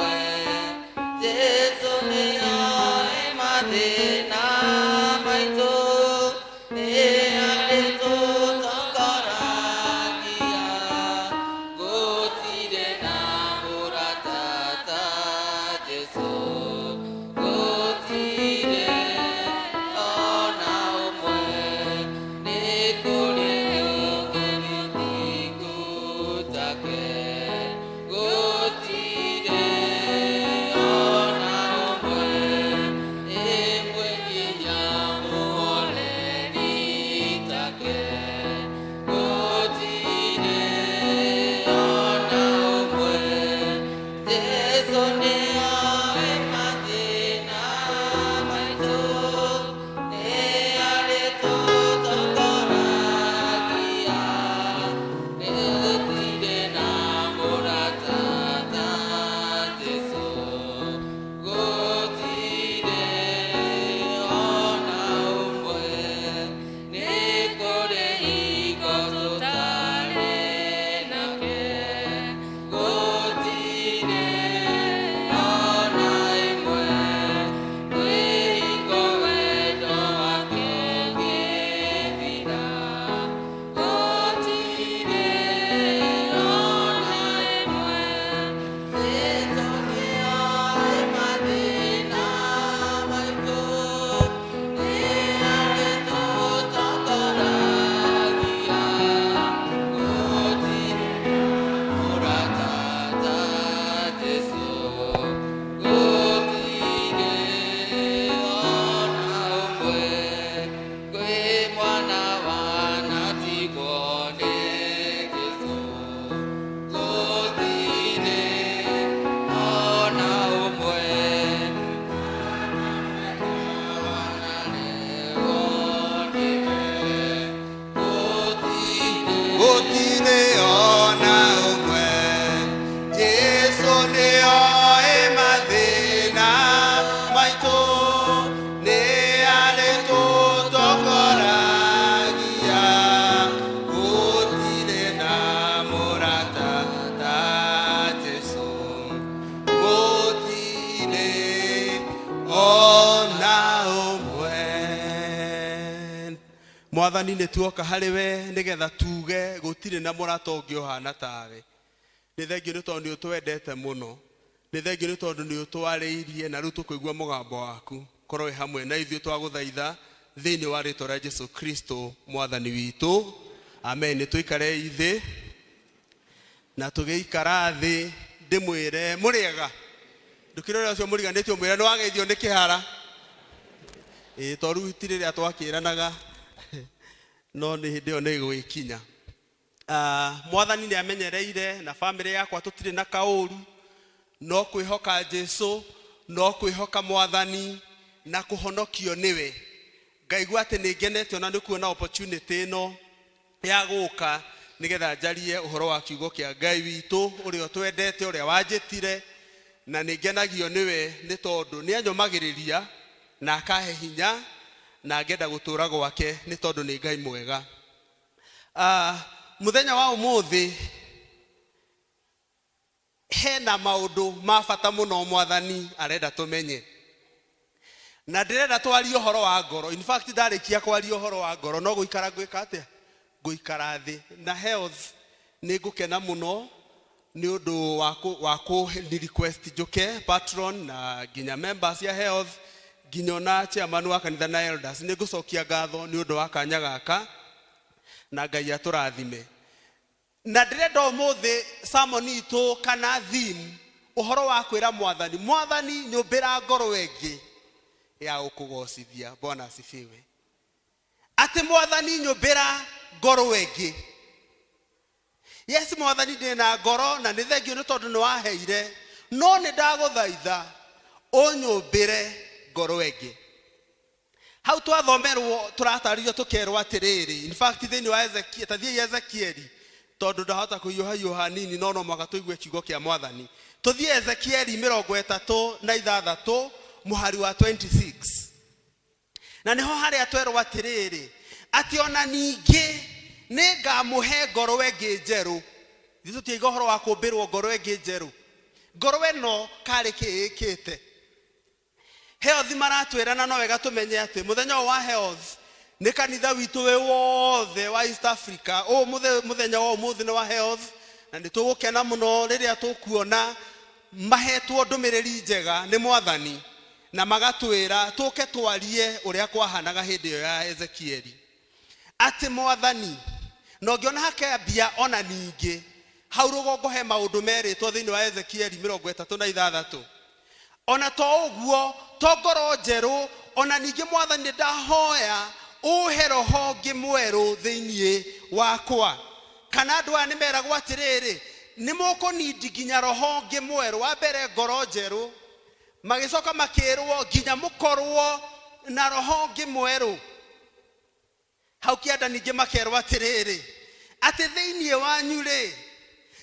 Mwathani nĩ tuoka harĩ we nĩgetha tuge gũtirĩ na mũrata ũngĩ ũhana tawe. Nĩ thengio nĩ tondũ nĩ ũtwendete mũno. Nĩ thengio nĩ tondũ nĩ ũtwarĩirie na rĩu tũkũigua mũgambo waku. Korwo hamwe na ithuĩ twagũthaitha thĩinĩ wa rĩĩtwa rĩa Jesũ Kristo Mwathani witũ. Amen. Nĩ tũikare ithĩ na tũgĩikara thĩ ndĩmwĩre mũrĩega. Ndũkĩrĩ ũrĩa ũcio mũriganĩtio mwĩre nĩ wageithio nĩ kĩhara. Tondũ rĩu ti rĩrĩa twakĩranaga no nĩ hĩndĩ ĩyo nĩ ĩgũgĩkinya. Mwathani nĩ amenyereire na bamĩrĩ yakwa tũtirĩ na kaũru. No kwĩhoka Jesũ, no kwĩhoka Mwathani na kũhonokio nĩwe. Ngaigua atĩ nĩ ngenete ona nĩ kuona opportunity ĩno ya gũka nĩgetha njarie ũhoro wa kiugo kĩa Ngai witũ ũrĩa twendete ũrĩa wanjĩtire, na nĩ ngenagio nĩwe nĩ tondũ nĩ anyomagĩrĩria na akahe hinya na ngenda gũtũra gwake nĩ tondũ nĩ Ngai mwega. Mũthenya wa ũmũthĩ hena maũndũ ma bata mũno Mwathani arenda tũmenye. Na ndĩrenda twarie ũhoro wa ngoro. In fact ndarĩkia kwaria ũhoro wa ngoro no gũikara gwĩka atĩa? Gũikara thĩ. Na health nĩ ngũkena mũno nĩ ũndũ wa kũ request njoke patron na nginya members ya health nginya na chairman wa kanitha na elders. Nĩ ngũcokia ngatho nĩ ũndũ wa kanya gaka na Ngai atũrathime. Na ndĩrenda ũmũthĩ sermon itũ kana theme ũhoro wa kwĩra Mwathani. Mwathani nyũmbĩra ngoro ĩngĩ ya gũkũgocithia. Bwana asifiwe. Atĩ Mwathani nyũmbĩra ngoro ĩngĩ. Yes, Mwathani ndĩna ngoro na nĩ thengio nĩ tondũ nĩ waheire, no nĩ ndagũthaitha ũnyũmbĩre ngoro ĩngĩ. Hau twathomerwo tũratarĩrio tũkerwo atĩrĩrĩ. In fact thĩinĩ wa Ezekiel, tathiĩ Ezekieli tondũ ndahota kũhiũha nini no mwaka tũigue kiugo kĩa Mwathani. Tũthiĩ Ezekieli 36 mũhari wa 26. Na nĩho harĩa twerwo atĩrĩrĩ atĩ ona ningĩ nĩ ngamũhe ngoro ĩngĩ njerũ. Ithuĩ tũtiaiga ũhoro wa kũmbĩrwo ngoro ĩngĩ njerũ. Ngoro ĩno karĩ kĩĩkĩte. Health maratwĩrana no wega tũmenye atĩ mũthenya wa health nĩ kanitha witũ wĩ wothe wa East Africa. Mũthenya wa ũmũthĩ nĩ wa health na nĩ tũgũkena mũno rĩrĩa tũkuona mahetwo ndũmĩrĩri njega nĩ Mwathani na magatwĩra tũke twarie ũrĩa kwahanaga hĩndĩ ĩyo ya Ezekieli. Atĩ Mwathani no ngĩona hakĩambia ona ningĩ hau rũgongo he maũndũ merĩtwo thĩinĩ wa Ezekieli 36. Ona to ũguo to ngoro njerũ, ona ningĩ Mwathani ndahoya ũhe roho ngĩ mwerũ thĩinĩ wakwa. Kana andũ aya nĩ meragwo atĩrĩrĩ nĩ mũkũnindi nginya roho ngĩ mwerũ. Wa mbere ngoro njerũ, magĩcoka makĩrwo nginya mũkorwo na roho ngĩ mwerũ. Hau kĩanda ningĩ makerwo atĩrĩrĩ atĩ thĩinĩ wanyu rĩ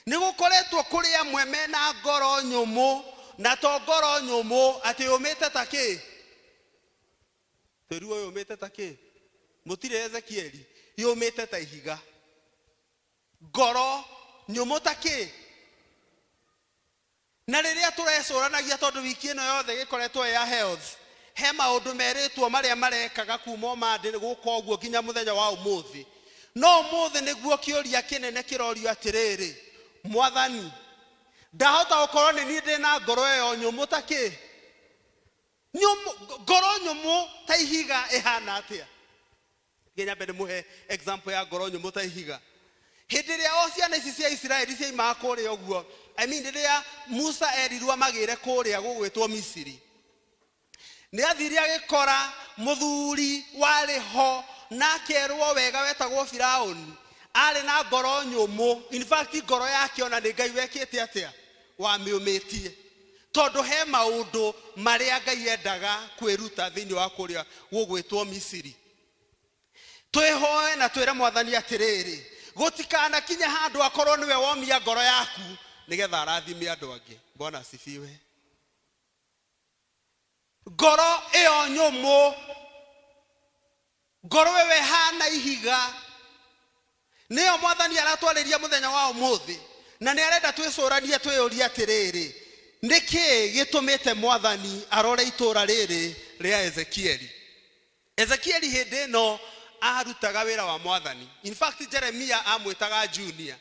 nĩ gũkoretwo kũrĩ amwe mena ngoro nyũmũ, na to ngoro nyũmũ atĩ yũmĩte ta kĩ? Tĩri ũyũ yũmĩte ta kĩ? Mũtirĩ Ezekieli? Yũmĩte ta ihiga. Ngoro nyũmũ ta kĩ? Na rĩrĩa tũrecũranagia tondũ wiki ĩno yothe gĩkoretwo ya health, he maũndũ merĩtwo marĩa marekaga kuma ũmandĩ gũka ũguo nginya mũthenya wa ũmũthĩ. No ũmũthĩ nĩguo kĩũria kĩnene kĩrorio atĩrĩrĩ Mwathani ndahota gũkorwo nĩ niĩ ndĩna ngoro ĩyo nyũmũ ta kĩ? Ngoro nyũmũ ta ihiga ĩhana atĩa? Nginya mbere mũhe example ya ngoro nyũmũ ta ihiga. Hĩndĩ ĩrĩa o ciana ici cia Isiraeli ciaimaga kũrĩa ũguo, rĩrĩa Musa erirwo magĩre kũrĩa gũgwĩtwo Misiri, nĩ athire agĩkora mũthuri warĩ ho na akerwo wega wetagwo Firaũni arĩ na ngoro nyũmũ. In fact ngoro yake ona nĩ Ngai wekĩte atĩa? Wamĩũmĩtie. Tondũ he maũndũ marĩa Ngai endaga kwĩruta thĩinĩ wa kũrĩa gũgwĩtwo Misiri. Twĩhoe na twĩre Mwathani atĩrĩrĩ gũtikanakinya handũ akorwo nĩwe womia ngoro yaku nĩgetha arathime andũ angĩ. Bwana asifiwe. Ngoro ĩyo nyũmũ, ngoro wewe hana ihiga, nĩyo Mwathani aratwarĩria mũthenya wa ũmũthĩ. Na nĩ arenda twĩcũranie twĩyũrie atĩrĩrĩ nĩkĩ gĩtũmĩte Mwathani arore itũra rĩrĩ rĩa Ezekieli. Ezekieli hĩndĩ ĩno arutaga wĩra wa Mwathani. In fact Jeremia amwĩtaga junior,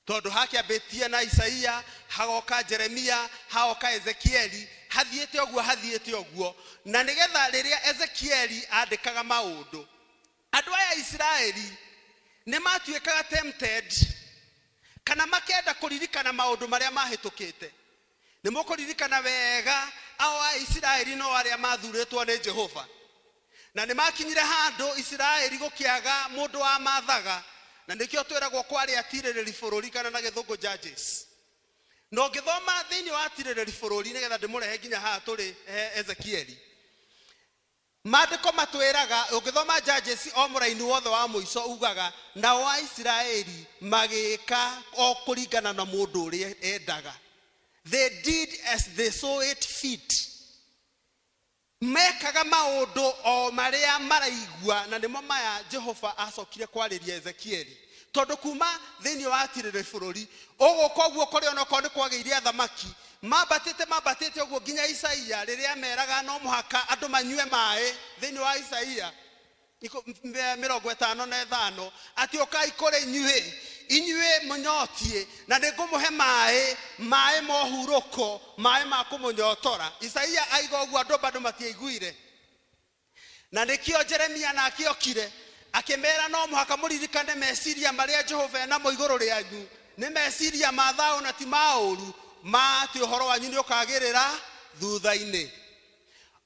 tondũ hakĩambĩtie na Isaia, hagoka Jeremia, hagoka Ezekieli, hathiĩte ũguo, na nĩgetha rĩrĩa Ezekieli andĩkaga maũndũ, andũ aya Isiraeli nĩ matuĩkaga tempted, kana makenda kũririkana maũndũ marĩa mahĩtũkĩte. Nĩ mũkũririkana wega ao a Isiraeli no arĩa mathurĩtwo nĩ Jehova, na nĩ makinyire handũ Isiraeli gũkĩaga mũndũ wa mathaga, na nĩkĩo twĩragwo kwarĩ atirĩrĩri bũrũri kana na gĩthũngũ judges. No ngĩthoma thĩinĩ wa atirĩrĩri bũrũri nĩgetha ndĩmũrehe nginya haha tũrĩ Ezekieli, maandĩko matwĩraga ũngĩthoma judges o mũraini wothe wa mũico ugaga nao a Isiraeli magĩka o kũringana na mũndũ ũrĩa endaga. They did as they saw it fit. Mekaga maũndũ o marĩa maraigua, na nĩmo maya Jehova acokire kwarĩria Ezekieli. Tondũ kuma thĩinĩ wa atirĩrĩ bũrũri ũgũka ũguo kũrĩ onokorwo nĩ kwagĩire athamaki, mambatĩte ũguo nginya Isaia rĩrĩa meraga no mũhaka andũ manyue maĩ. Thĩinĩ wa Isaia 55 atĩ ũkai kũrĩ inyuĩ mũnyotie, na nĩngũmũhe maĩ mohurũko, maĩ ma kũmũnyotora. Isaia aiga ũguo andũ bado matiaiguire, na nĩkĩo Jeremia nakĩokire akĩmera no mũhaka mũririkane meciria marĩa Jehova enamo igũrũ rĩanyu nĩ meciria ma thayũ na ti ma ũru, ma atĩ ũhoro wanyu nĩ ũkagĩrĩra thutha-inĩ.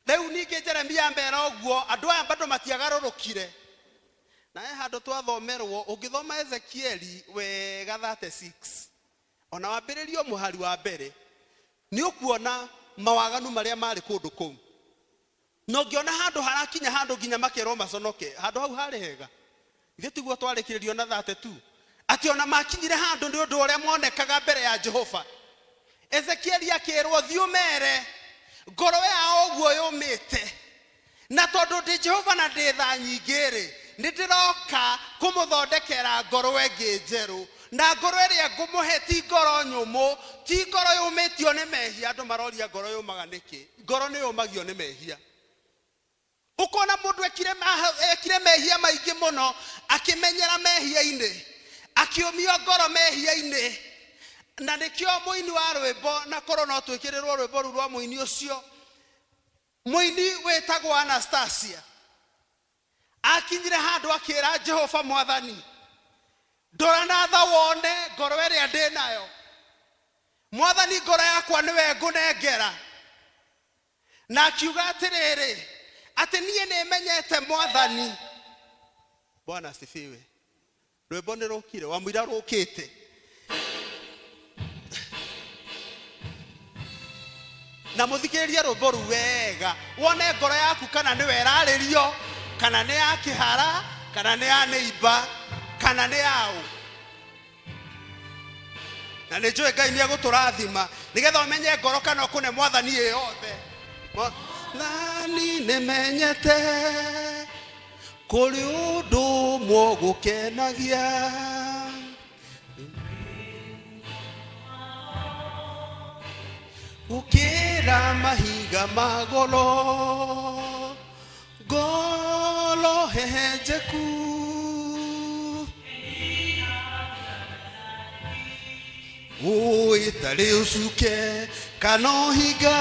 Rĩu ningĩ Jeremia mbera ũguo andũ aya bado matiagarũrũkire, na handũ twathomerwo ũngĩthoma Ezekieli wega 36 ona wambĩrĩrio mũhari wa mbere nĩ ũkuona mawaganu marĩa marĩ kũndũ kũu. No ngĩona handũ harakinya handũ nginya makerwo maconoke, handũ hau harĩ hega. Ithuĩ tiguo twarĩkĩrĩrio na 32 atĩ ona makinyire handũ nĩ ũndũ ũrĩa monekaga mbere ya Jehova. Ezekieli akĩrwo thiĩ ũmere ngoro yao ũguo yũmĩte, na tondũ ndĩ Jehova na ndĩ tha nyingĩ-rĩ, nĩ ndĩroka kũmũthondekera ngoro ĩngĩ njerũ, na ngoro ĩrĩa ngũmũhe ti ngoro nyũmũ, ti ngoro yũmĩtio nĩ mehia. Andũ maroria ngoro yũmaga nĩkĩ? Ngoro nĩ yũmagio nĩ mehia. Ũkona mũndũ ekire mehia maingĩ mũno, akĩmenyera mehia-inĩ, akĩũmio ngoro mehia-inĩ, na nĩkĩo mũini wa rwĩmbo, na korwo no twĩkĩrĩrwo rwĩmbo rũu rwa mũini ũcio, mũini wĩtagwo Anastasia, akinyire handũ akĩra Jehova Mwathani, ndora na tha wone ngoro ĩrĩa ndĩ nayo. Mwathani, ngoro yakwa nĩwe ngũnengera. Na akiuga atĩrĩrĩ atĩ niĩ nĩmenyete Mwathani. Bwana asifiwe. Rwĩmbo nĩ rũkire, wamũira rũkĩte. Na mũthikĩrĩrie rwĩmbo rũu wega, wone ngoro yaku kana nĩwe ĩrarĩrio, kana nĩ ya kĩhara, kana nĩ ya neighbor, kana nĩ yaũ. Na nĩ njũĩ Ngai nĩ egũtũrathima nĩgetha ũmenye ngoro kana ũkũne Mwathani yothe. Mwathani nĩmenyete kũrĩ ũndũ ũmwe gũkenagia, gũkĩra mahiga ma goro, ngoro hehenjeku. Ũĩtarĩ ũcuke kana ũhinga,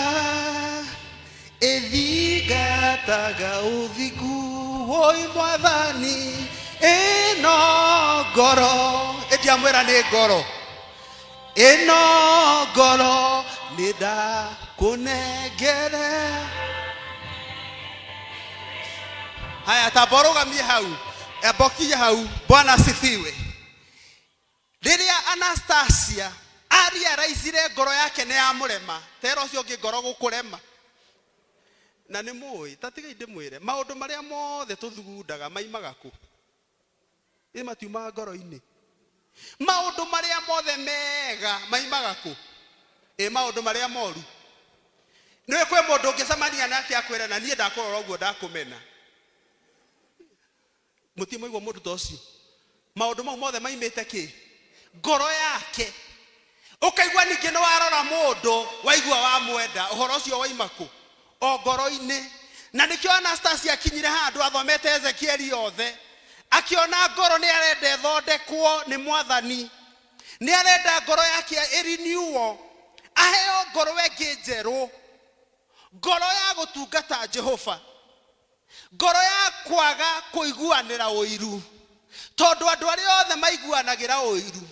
ĩthingataga ũthingu. Oi Mwathani, ĩno ngoro, ndiamwĩra nĩ ngoro, ĩno ngoro nĩ ndakũnengere. Haya, taborũgamie hau, bokie hau. Bwana asifiwe. Rĩrĩa Anastasia ariaraicire ngoro yake nĩ ya mũrema, tera ũcio ũngĩ ngoro gũkũrema. Na nĩ mũĩ, tatigai ndĩmwĩre, maũndũ marĩa mothe tũthugundaga maimaga kũ? Ĩ matiumaga ngoro-inĩ. Maũndũ marĩa mothe mega maimaga kũ? Ĩ maũndũ marĩa moru. Nĩwe kwĩ mũndũ ũngĩcemania nake akwĩre na niĩ ndakũrora ũguo ndakũmena. Mũtimaigua mũndũ ta ũcio. Maũndũ mau mothe maimĩte kĩ? Ngoro yake. Ũkaigua ningĩ nĩ warora mũndũ waigua wa mwenda, ũhoro ũcio waima kũ? O ngoro-inĩ. na nikio Anastasia akinyire handu athomete Ezekieli yothe akiona ngoro ni arenda thondekwo ni Mwathani, ni arenda ngoro yake irinewo, aheo ngoro wengi njeru, ngoro ya gutungata Jehova, ngoro ya kwaga kuiguanira uiru, tondu andu aria othe maiguanagira uiru.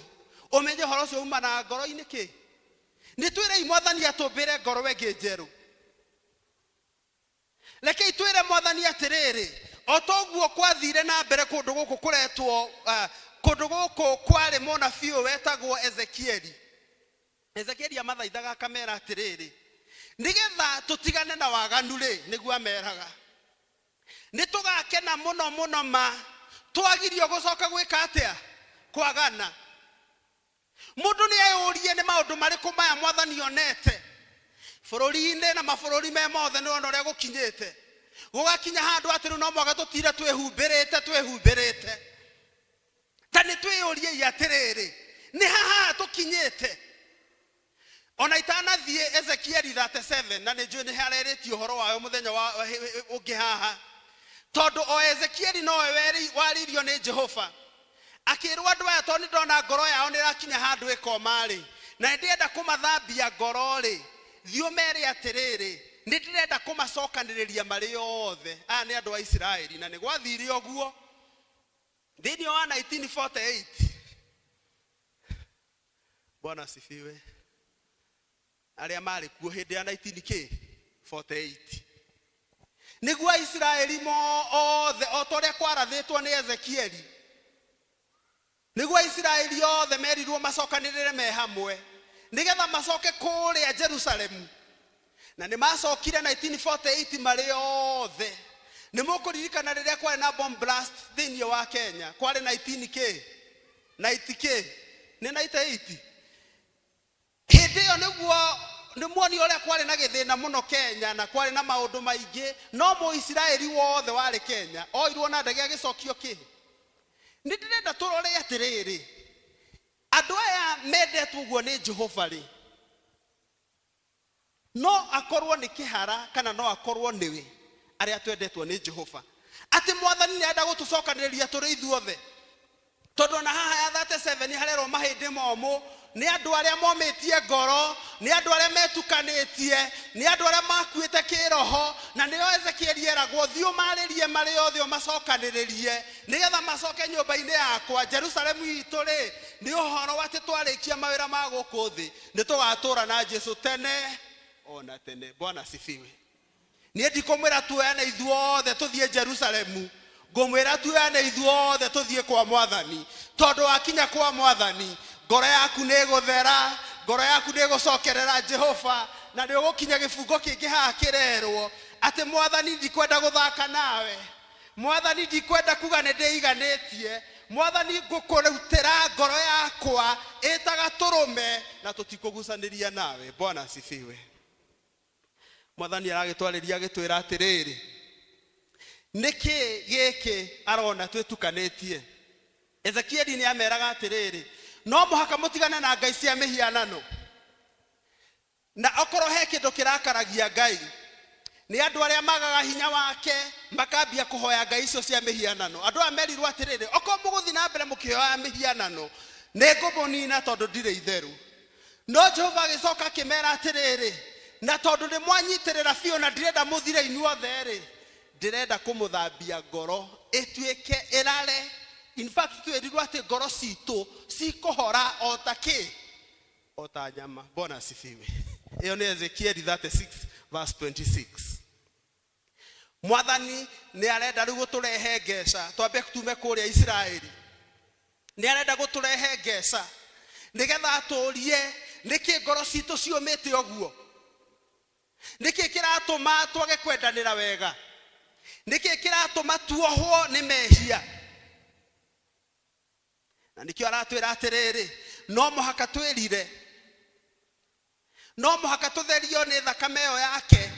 Umenye horo ucio uma na ngoro-ini ki? Ni twire Mwathani atumbire ngoro wengi njeru. Rekei twire Mwathani atiriri, otoguo kwathire na mbere kundu guku kuretwo kundu guku kwari munabii wetagwo Ezekieli. Ezekieli amathaithaga akamera atiriri, nigetha tutigane na waganu ri, niguo ameraga nitugakena muno muno ma twagirio gucoka gwika atia kwagana. Mundu ni ayurie ni maundu mariku maya Mwathani onete bururi-ini na mabururi me mothe ni ona uria gukinyite, gugakinya handu atiru no mwaga tutire twehumbirite. Tani twiyurie atiriri, ni haha tukinyite. Ona itanathie Ezekieli 37 na nijue ni hareretio uhoro wayo muthenya wa ungi haha, tondu o Ezekieli no waririo ni Jehova akirwa andu aya toni ndona ngoro yao ni rakinya handu ikomari na ndienda kumathambia ngoro ri, thio mere atiriri, ni ndirenda kumacokaniriria mari yothe. Aya ni andu a Israeli na ni gwathire oguo thini wa 1948. Bwana asifiwe. Aria mari kuo hindi ya 1948 niguo Israeli mothe otoria kwarathitwo ni Ezekieli, niguo Israeli othe merirwo macokanirire me hamwe nigetha macoke kuria Jerusalemu. Na ni macokire 1948 mari othe. Ni mukuririkana riria kwari na bomb blast thini wa Kenya, kwari 90k ni 98. Hindi yo niguo ni muoni uria kwari na githina muno Kenya na kwari na maundu maingi, no mu Israeli wothe wari Kenya oirwo na ndege agicokio ki. Ni ndirenda turore atiriri, andu aya mendetwo guo ni Jehova ri, no akorwo ni kihara kana no akorwo niwe aria twendetwo ni Jehova, ati Mwathani ni enda gutucokaniria turi ithuothe. Tondu na haha ya 37 harero mahindi momo, ni andu aria mometie ngoro, ni andu aria metukanitie, ni andu aria makuite kiroho, na ni Ezekieli eragwo thio maririe mari yothe macokaniririe nigetha macoke nyumba-ini yakwa Jerusalemu itu ri, ni uhoro ati twarikia mawira ma guku thi ni tugatura na Jesu tene ona tene. Bwana asifiwe. Ni ndikumwira tuene ithuothe tuthie Jerusalemu, ngumwira tuene ithuothe tuthie kwa Mwathani, tondu akinya kwa Mwathani ngoro yaku ni guthera, ngoro yaku ni gucokerera Jehova, na ni ugukinya gifungo kingi haha kirerwo ati Mwathani ndikwenda guthaka nawe, Mwathani ndikwenda kuga ni ndiiganitie, Mwathani ngukurutira ngoro yakwa itaga turume na tutikugucaniria nawe. Bwana asifiwe. Mwathani aragitwariria agitwira atiriri, niki giki arona twitukanetie. Ezekieli ni ameraga atiriri, no muhaka mutigane na ngai cia mihianano. Na okorwo he kindu kirakaragia Ngai, ni andu aria magaga hinya wake makambia kuhoya ngai icio cia mihianano. Andu a merirwo atiriri, okorwo muguthi na mbere mukioya mihianano ni ngumunina tondu ndire itheru. No Jehova agicoka akimera atiriri, na tondu ni mwanyitirira biu na ndirenda muthire inyuothe ri, ndirenda kumuthambia ngoro ituike irare. In fact twerirwo ati ngoro citu cikuhora otaki ota nyama. Bwana asifiwe. Iyo ni Ezekieli 36 verse 26. Mwathani ni arenda riu guturehe ngeca, twambe tume kuria Israeli. Ni arenda guturehe ngeca nigetha aturie niki ngoro citu ciumite oguo, niki kiratuma twage kwendanira wega, niki kiratuma tuohwo ni mehia. Na nikio aratwira atiriri, no muhaka twirire, no muhaka tutherio ni thakame yo yake,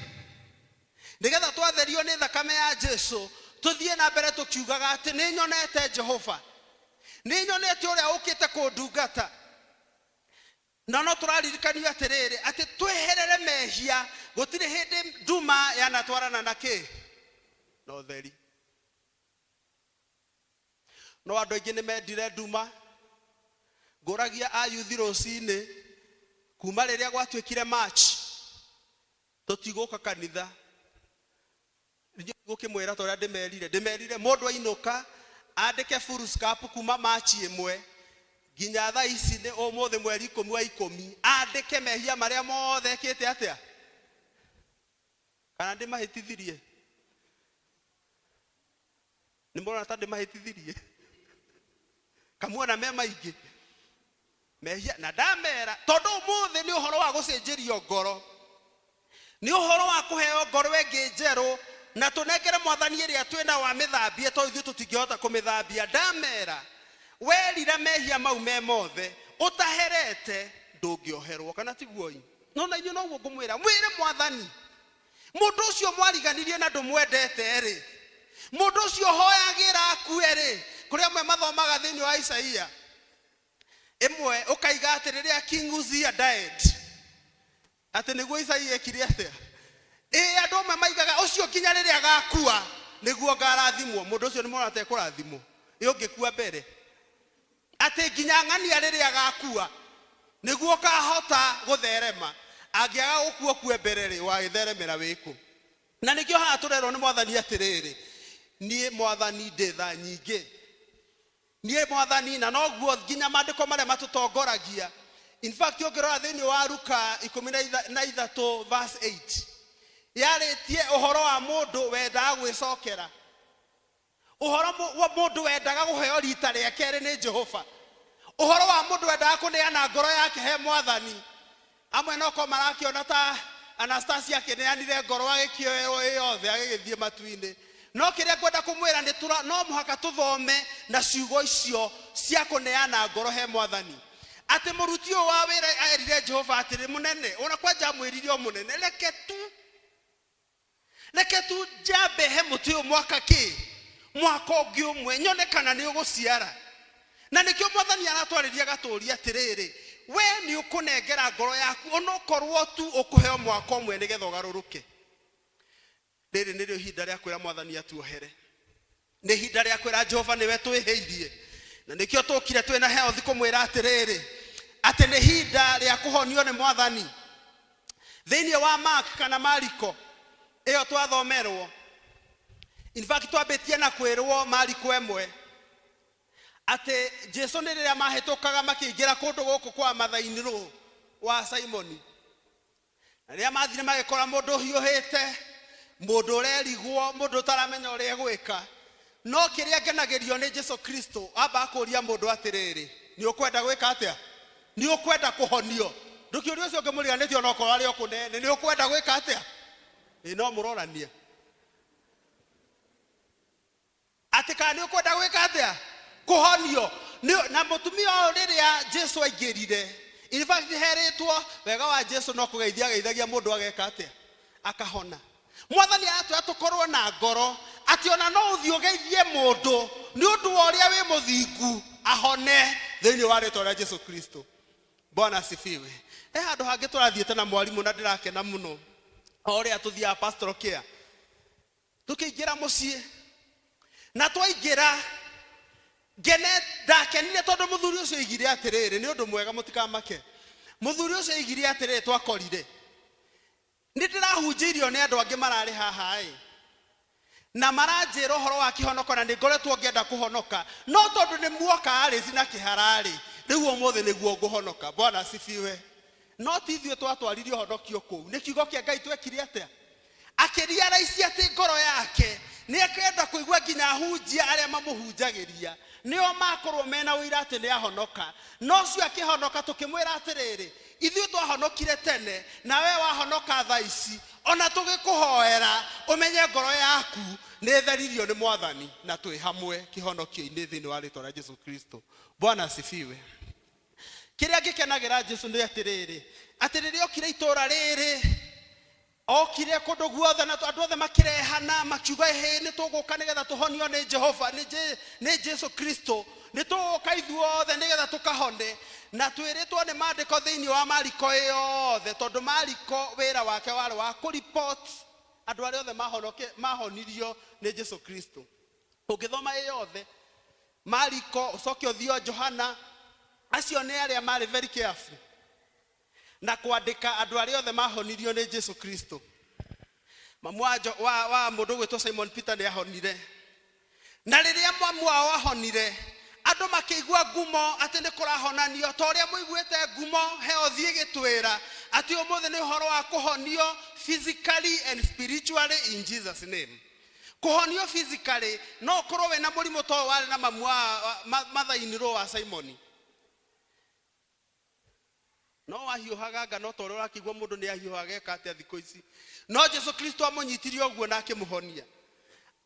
nigetha twatherio ni thakame ya Jesu tuthie na mbere tukiugaga ati ni nyonete Jehova, ni nyonete uria ukite kundungata. Na no turaririkanio atiriri ati tweherere mehia, gutire hindi nduma yanatwarana na ki no theri. No andũ aingĩ nĩ mendire nduma ngũragia a youth rũcinĩ kuma rĩrĩa gwatuĩkire march tũtigũka kanitha. Gũkĩmwĩra ta ũrĩa ndĩmerire mũndũ ainũka andĩke full scap kuma march 1 nginya thaa ici nĩ ũmũthĩ mweri 10 wa 10 andĩke mehia marĩa mothe ekĩte atĩa kana ndĩmahĩtithirie. Nĩ mũrona ta ndĩmahĩtithirie kamuona me maingĩ mehia na ndamera tondũ ũmũthĩ nĩ ũhoro wa gũcenjerio ngoro, nĩ ũhoro wa kũheo ngoro ĩngĩ njerũ na tũnengere Mwathani ĩrĩa twĩna wa mĩthambie tondũ ithuĩ tũtingĩhota kũmĩthambia. Ndamera werira mehia mau me mothe ũtaherete ndũngĩoherwo kana tiguo. No na inyuĩ noguo ngũmwĩra mwĩre Mwathani mũndũ ũcio mwariganirie na ndũmwendete rĩ, mũndũ ũcio hoyagĩra akue rĩ, kũrĩ amwe mathomaga thĩinĩ wa Isaia ĩmwe ũkaiga atĩ rĩrĩa King Uzziah died atĩ nĩguo Isaia ekire atĩa. Andũ amwe maigaga ũcio nginya rĩrĩa agakua nĩguo ngarathimwo. Mũndũ ũcio nĩ mwana atekũrathimwo ũngĩkua mbere atĩ nginya ng'ania rĩrĩa agakua nĩguo kahota gũtherema. Angĩaga gũkua kue mbere rĩ wagĩtheremera wĩkũ. Na nĩkĩo haha tũrerwo nĩ Mwathani atĩrĩrĩ, niĩ Mwathani ndĩ tha nyingĩ, niĩ Mwathani na noguo nginya maandĩko marĩa matũtongoragia. In fact ũngĩrora thĩinĩ wa Luka 13 verse 8 yarĩtie ũhoro wa mũndũ wendaga gwĩcokera, ũhoro wa mũndũ wendaga kũheo rita rĩa kerĩ nĩ Jehova, ũhoro wa mũndũ wendaga kũneana ngoro yake he Mwathani. Amwe noko marakĩona ta Anastasia akĩneanire ngoro agĩkĩoerwo yothe agĩgĩthiĩ matu-inĩ. No kĩrĩa ngwenda kũmwĩra nĩ no mũhaka tũthome na ciugo icio cia kũneana ngoro he Mwathani. Atĩ mũruti ũyũ wa wĩra erire Jehova atĩrĩ mũnene, ona kwanja mwĩrire o mũnene, reke tu njambe he mũtĩ ũyũ mwaka ũngĩ ũmwe nyone kana nĩ ũgũciara. Na nĩkĩo Mwathani aratwarĩria gatũũri atĩrĩrĩ, we nĩ ũkũnengera ngoro yaku onokorwo tu ũkũheo mwaka ũmwe nĩgetha ũgarũrũke. Rĩrĩ nĩrĩo ihinda rĩa kwĩra Mwathani atuohere, nĩ ihinda rĩa kwĩra Jehova nĩwe twĩhĩirie. Na nĩkĩo tũkire twĩna health kũmwĩra atĩrĩrĩ atĩ nĩ ihinda rĩa kũhonio nĩ Mwathani. Thĩinĩ wa Mark kana Mariko ĩyo twathomerwo, in fact twambĩtie na kwĩrwo Mariko 1 atĩ Jesũ nĩ rĩrĩa mahĩtũkaga makĩingĩra kũndũ gũkũ kwa mathainĩ wa Simoni. Na rĩrĩa mathire magĩkora mũndũ hiũhĩte, mũndũ ũrerigwo, mũndũ ũtaramenya ũrĩa gwĩka. No kĩrĩa ngenagĩrio nĩ Jesũ Kristo amba akũria mũndũ atĩrĩrĩ, nĩ ũkwenda gwĩka atĩa? Nĩ ũkwenda kũhonio? Ndũkĩũria ũcio ũngĩmũriganĩtie onokorwo arĩ o kũnene, nĩ ũkwenda gwĩka atĩa? No mũrorania atĩ kana nĩ ũkwenda gwĩka atĩa? Kũhonio. Na mũtumia ũyũ rĩrĩa Jesũ aingĩrire, in fact herĩtwo wega wa Jesũ no kũgeithia ageithagia mũndũ ageka atĩa? Akahona. Mwathani aratwĩra tũkorwo na ngoro atĩ ona no ũthiĩ ũgeithie mũndũ nĩ ũndũ wa ũrĩa wĩ mũthingu ahone thĩinĩ wa rĩĩtwa rĩa Jesũ Kristo. Bwana asifiwe. Handũ hangĩ tũrathiĩte na mwarimũ na ndĩrakena mũno o ũrĩa tũthiaga pastoral care. Tũkĩingĩra mũciĩ na twaingĩra ndakenire tondũ mũthuri ũcio aigire atĩrĩrĩ, nĩ ũndũ mwega mũtikamake. Mũthuri ũcio aigire atĩrĩrĩ twakorire, nĩ ndĩrahunjĩirio nĩ andũ angĩ mararĩ haha na maranjĩra ũhoro wa kĩhonoko na nĩ ngoretwo ngĩenda kũhonoka, no tondũ nĩ muoka arĩci na kĩhararĩ rĩu ũmũthĩ nĩguo ngũhonoka. Bwana asifiwe. No ti ithuĩ twatwaririe ũhonokio kũu, nĩ kiugo kĩa Ngai twekire atĩa? Akĩriaraici atĩ ngoro yake nĩ ekenda kũigua nginya hunjia arĩa mamũhunjagĩria nĩo makorwo mena ũira atĩ nĩ ahonoka. No ũcio akĩhonoka tũkĩmwĩra atĩrĩrĩ, ithuĩ twahonokire tene na we wahonoka thaa ici, ona tũgĩkũhoera ũmenye ngoro yaku nĩ theririo nĩ Mwathani na twĩ hamwe kĩhonokio-inĩ thĩinĩ wa rĩĩtwa rĩa Jesũ Kristo. Bwana asifiwe. Kĩrĩa ngĩkenagĩra Jesũ nĩ atĩrĩrĩ, atĩ rĩrĩa okire itũũra rĩrĩ, okire kũndũ guothe na andũ othe makĩrehana makiuga nĩ tũgũka nĩgetha tũhonio nĩ Jehova, nĩ Jesũ Kristo, nĩ tũgũka ithuothe nĩgetha tũkahone. Na twĩrĩtwo nĩ maandĩko thĩinĩ wa Mariko yothe, tondũ Mariko wĩra wake warĩ wa kũripoti andũ arĩa othe mahonirio nĩ Jesu Kristo. Ũngĩthoma yothe Mariko ucoke ũthio Johana, acio nĩ arĩa marĩ very careful na kwandĩka andũ arĩa othe mahonirio nĩ Jesu Kristo. Mamu wa mũndũ gwĩtwo Simon Peter nĩ ahonire, na rĩrĩa mamu wao ahonire andũ makĩigua ngumo atĩ nĩ kũrahonanio ta ũrĩa mũiguĩte ngumo heo thiĩ gĩtwĩra atĩ ũmũthĩ nĩ ũhoro wa kũhonio physically and spiritually in Jesus name. Kuhonio physically no korwo we na mũrimũ to wale na mamu wa mother-in-law wa Simon. No wahiũhaga no to ũrĩa ũrakigua mũndũ nĩ ahiũhaga eka atĩa thikũ ici. No Jesu Kristo amũnyitirie ũguo na akĩmũhonia.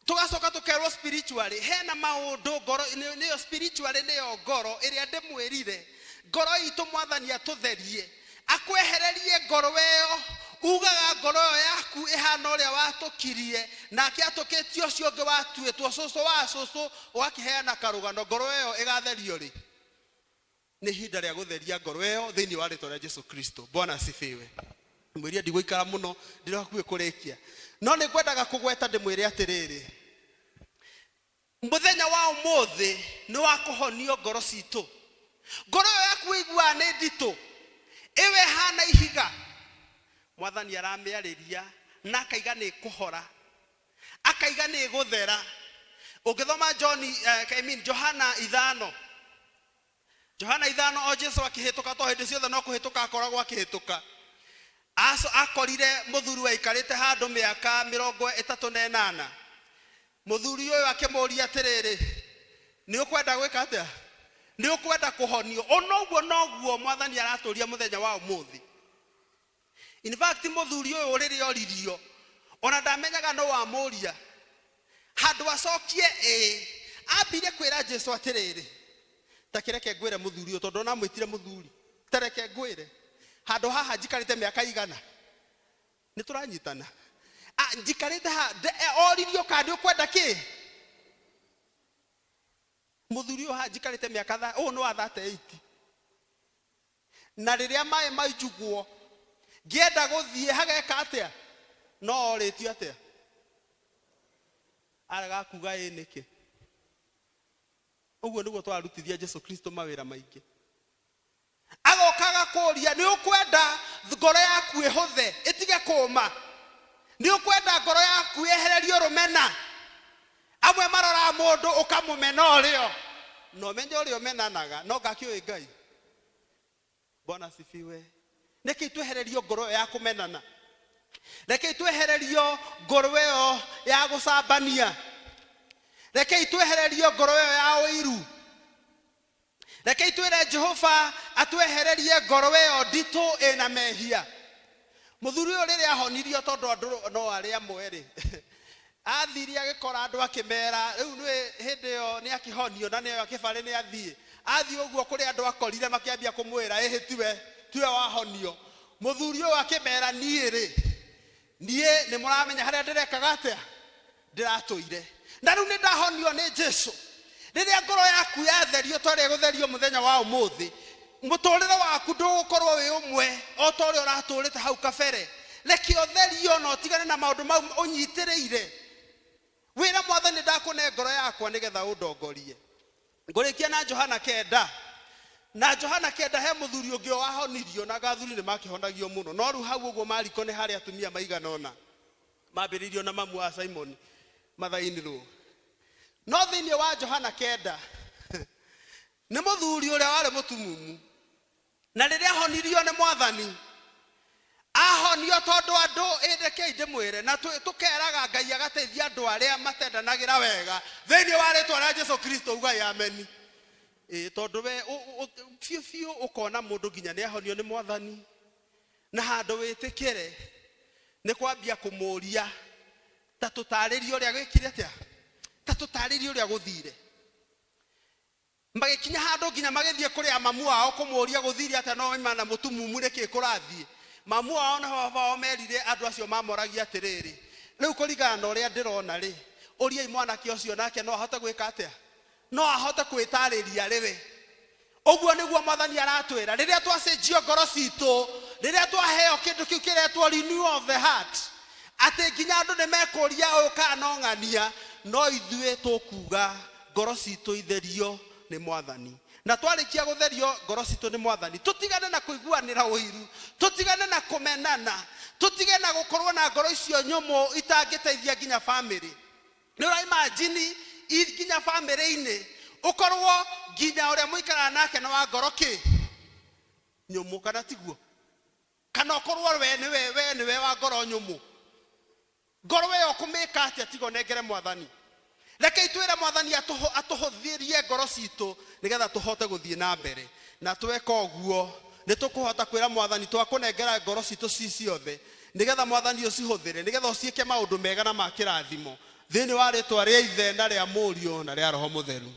Tugacoka tukerwo spiritually hena maũndũ ngoro nĩyo spiritually nĩyo ngoro ĩrĩa ndĩmwĩrire ngoro itũ Mwathani atũtherie akwehererie ngoro ĩyo ugaga ngoro yaku ihana ũrĩa watũkirie na akĩatũkĩtio ũcio ũngĩ watuĩtwo cũcũ wa cũcũ ũgakĩheana karũgano ngoro ĩyo ĩgatherio rĩ. Nĩ ihinda rĩa gũtheria ngoro ĩyo thĩinĩ wa rĩĩtwa rĩa Jesu Kristo. Bwana asifiwe. Mwĩria ndigũikara mũno ndĩrakuĩ kũrĩkia, no nĩ ngwendaga kũgweta ndĩmwĩre atĩrĩrĩ, mũthenya wa ũmũthĩ nĩ wa kũhonio ngoro citũ. Ngoro ĩyo yaku ĩiguaga nĩ nditũ, ĩwe hana ihiga, Mwathani aramĩarĩria na akaiga nĩ kũhora, akaiga nĩ gũthera. Ũngĩthoma Johana 5, Johana 5 o Jesu akĩhĩtũka to hĩndĩ ciothe no kũhĩtũka akoragwo akĩhĩtũka. Akorire mũthuri waikarĩte handũ mĩaka 38. Mũthuri ũyũ akĩmũria atĩrĩrĩ, nĩ ũkwenda gwĩka atĩa? Nĩ ũkwenda kũhonio? Noguo Mwathani aratũria mũthenya wa ũmũthĩ. In fact mũthuri ũyũ rĩrĩa oririo ona ndamenyaga no wamũria, handũ acokie ambire kwĩra Jesu atĩrĩrĩ, ta kĩreke ngwĩre mũthuri ũyũ tondũ ona mwĩtire mũthuri, tereke ngwĩre handũ haha njikarĩte mĩaka igana. Nĩ tũranyitana? Njikarĩte oririo kandi ũkwenda kĩ? Mũthuri ũyũ njikarĩte mĩaka ũũ nĩ wa 38. Na rĩrĩa maĩ maijugwo ngĩenda gũthiĩ hageka atĩa? No orĩtio atĩa? Araga kuga nĩkĩ? Ũguo nĩguo twarutithia Jesu Kristo mawĩra maingĩ. Agokaga kũria, nĩ ũkwenda ngoro yaku ĩhũthe ĩtige kũũma? Nĩ ũkwenda ngoro yaku yehererio rũmena? Amwe marora mũndũ ũkamũmena ũrĩo, no menye ũrĩa ũmenanaga no ngakĩũĩ Ngai. Bwana asifiwe. Rekei twehererio ngoro ya kũmenana, rekei twehererio ngoro ĩyo ya gũcambania, rekei twehererio ngoro ĩyo ya ũiru. Rekei twĩre Jehova atwehererie ngoro ĩyo nditũ ĩna mehia. Mũthuri ũyũ rĩrĩa ahonirio tondũ andũ no arĩa amwe athirie agĩkora andũ akĩmera rĩu nĩ hĩndĩ ĩyo nĩ akĩhonio na nĩyo akĩbarĩ nĩ athiĩ ũguo kũrĩ andũ akorire makĩambia kũmwĩra tiwe wahonio. Mũthuri ũyũ akĩmera niĩ nĩ mũramenya harĩa ndĩrekaga atĩa? Ndĩratũire na rĩu nĩ ndahonio nĩ Jesu. Rĩrĩa ngoro yaku yatherio twarĩ gũtherio mũthenya wa ũmũthĩ, mũtũrĩre waku ndũgũkorwo wĩ ũmwe o ta ũrĩa ũratũrĩte hau kabere. Reke ũtherio na ũtigane na maũndũ mau ũnyitĩrĩire. Wĩra Mwathani ndakũne ngoro yakwa nĩgetha ũndongorie. Ngũrĩkia na Johana 9. Na Johana 9 he mũthuri ũngĩ wahonirio na gathuri nĩ makĩhonagio mũno. No rĩu hau ũguo Mariko nĩ harĩ atumia maigana ũna mambĩrĩirio na mamu wa Simon mother-in-law. No thĩinĩ wa Johana 9 nĩ mũthuri ũrĩa warĩ mũtumumu, na rĩrĩa ahonirio nĩ Mwathani ahonio tondũ andũ rekei ndĩmwĩre na tũkeraga Ngai agateithia andũ arĩa matendanagĩra wega thĩinĩ wa rĩĩtwa rĩa Jesu Kristo. Ugai ameni. Tondũ we biũ ũkona mũndũ nginya nĩ ahonio nĩ Mwathani na handũ wĩtĩkĩre nĩ kwambia kũmũria ta tũtarĩrio ũrĩa gwĩkire atĩa, ta tũtarĩrio ũrĩa gũthire. Magĩkinya handũ nginya magĩthiĩ kũrĩ mamu wao kũmũria gũthire atĩa no oima na mũtumumu nĩkĩ kũrathiĩ. Mamu wao na baba wao merire andũ acio mamoragia atĩrĩrĩ, rĩu kũringana na ũrĩa ndĩrona ũriai mwanake ũcio nake no ahote gwĩka atĩa? No ahote kwĩtarĩria rĩwe. Ũguo nĩguo Mwathani aratwĩra rĩrĩa twacenjio ngoro citũ, rĩrĩa twaheo kĩndũ kĩu kĩretwo renew of the heart, atĩ nginya andũ nĩ mekũria ũyũ kana ong'ania, no ithuĩ tũkuga ngoro citũ itherio nĩ Mwathani. Na twarĩkia gũtherio ngoro citũ nĩ Mwathani, tũtigane na kũiguanĩra ũiru, tũtigane na kũmenana, tũtige na gũkorwo na ngoro icio nyũmũ itangĩteithia nginya family. Nĩ ũraimagine nginya family-inĩ ũkorwo nginya ũrĩa mũikaraga nake na wa ngoro nyũmũ, kana tiguo? Kana ũkorwo we nĩwe wa ngoro nyũmũ. Ngoro we ũkũmĩka atĩa tiga ũnengere Mwathani? Reke itwĩre Mwathani atũhũthĩrie ngoro citũ nĩgetha tũhote gũthiĩ na mbere. Na tweka ũguo nĩ tũkũhota kwĩra Mwathani twakũnengera ngoro citũ ciothe nĩgetha Mwathani ũcihũthĩre nĩgetha ũciĩke maũndũ mega na ma kĩrathimo thĩinĩ wa rĩĩtwa rĩa Ithe na rĩa Mũriũ na rĩa Roho Mũtheru.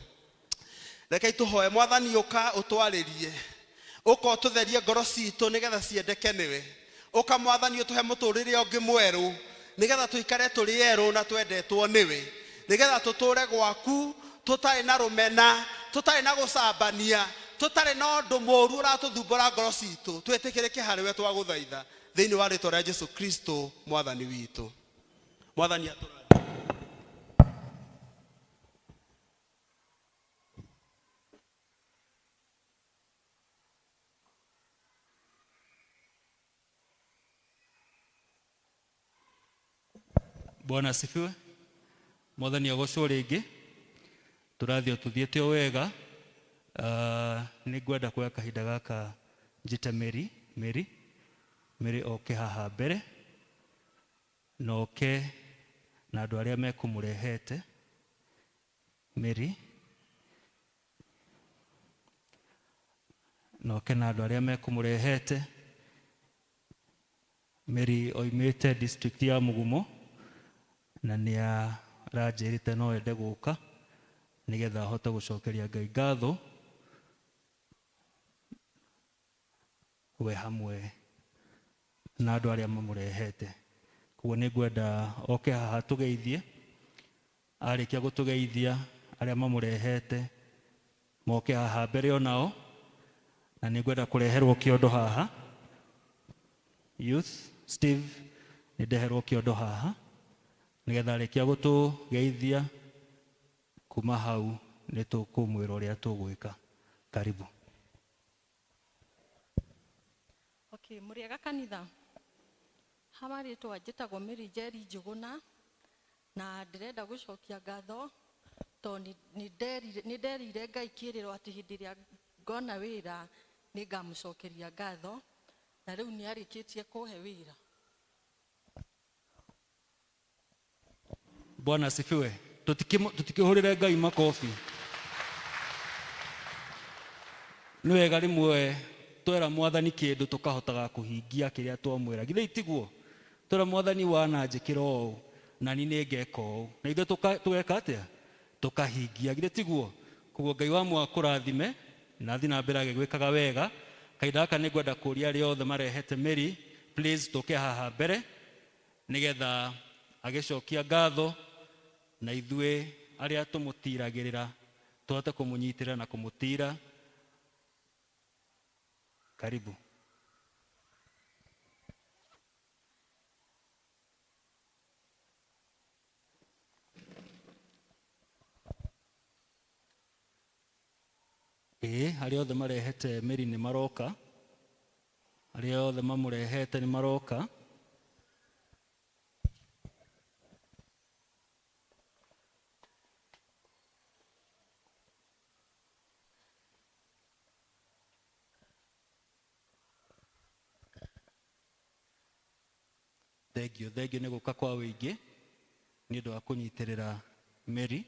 Reke tũhoe Mwathani ũka ũtwarĩrie, ũka ũtũtherie ngoro citũ nĩgetha ciendeke nĩwe. Ũka Mwathani ũtũhe mũtũrĩre ũngĩ mwerũ nĩgetha tũikare tũrĩ erũ na twendetwo nĩwe, nĩgetha tũtũre gwaku tũtarĩ na rũmena, tũtarĩ na gũcambania, tũtarĩ na ũndũ mũũru ũratũthumbũra ngoro citũ. Twĩtĩkĩrĩke harĩwe twagũthaitha thĩinĩ wa rĩĩtwa rĩa Jesũ Kristo Mwathani witũ. Mwathani atũrathime. Bwana asifiwe. Mwathani agocwo rĩngĩ. Tũrathiĩ tuthiĩte o wega. Nĩ ngwenda kuoya kahinda gaka njĩte Mary oke haha mbere na oke na andũ arĩa mekũmũrehete. Mary na oke na andũ arĩa mekũmũrehete. Mary oimĩte district ya Mugumo na nĩ aranjĩrĩte no ende gũka nĩgetha ahote gũcokeria Ngai ngatho we hamwe na andũ arĩa mamũrehete. Koguo nĩ ngwenda oke haha tũgeithie, arĩkia gũtũgeithia arĩa mamũrehete moke haha mbere o nao, na nĩ ngwenda kũreherwo kĩondo haha. Youth Steve nĩ ndeherwo kĩondo haha nĩgetha arĩkia gũtũgeithia kuma hau nĩ tũkũmwĩra ũrĩa tũgwĩka. Karibu. Okay, mũrĩega kanitha. Haha rĩtwa njĩtagwo Mary Njeri Njũgũna na ndĩrenda gũcokia ngatho tondũ nĩ nderire Ngai kĩrĩro atĩ hĩndĩ ĩrĩa ngona wĩra nĩ ngamũcokeria ngatho, na rĩu nĩ arĩkĩtie kũhe wĩra. Bwana asifiwe. Tutikĩhũrĩre Ngai makobi. Nĩ wega rĩmwe twera Mwathani kĩndũ tũkahotaga kũhingia kĩrĩa twamwĩra. Githĩ itiguo? Twera Mwathani wananjĩkĩra ũũ na ni nĩ ngeka ũũ, na ithuĩ tũgeka atĩa? Tũkahingia. Githĩ tiguo? Koguo Ngai wa mũakũrathime na thiĩ na mbere agĩgwĩkaga wega. Kahinda gaka nĩ ngwenda kũria arĩa othe marehete Mary, please tũke haha mbere nĩgetha agĩcokia ngatho na ithuĩ arĩa tũmũtiragĩrĩra tũhote kũmũnyitĩrĩra na kũmũtira. Karibu. Arĩa othe marehete Mary nĩ maroka. Arĩa othe mamũrehete nĩ maroka. Thengio nĩ gũka kwa wĩingĩ nĩ ũndũ wa kũnyitĩrĩra Mary.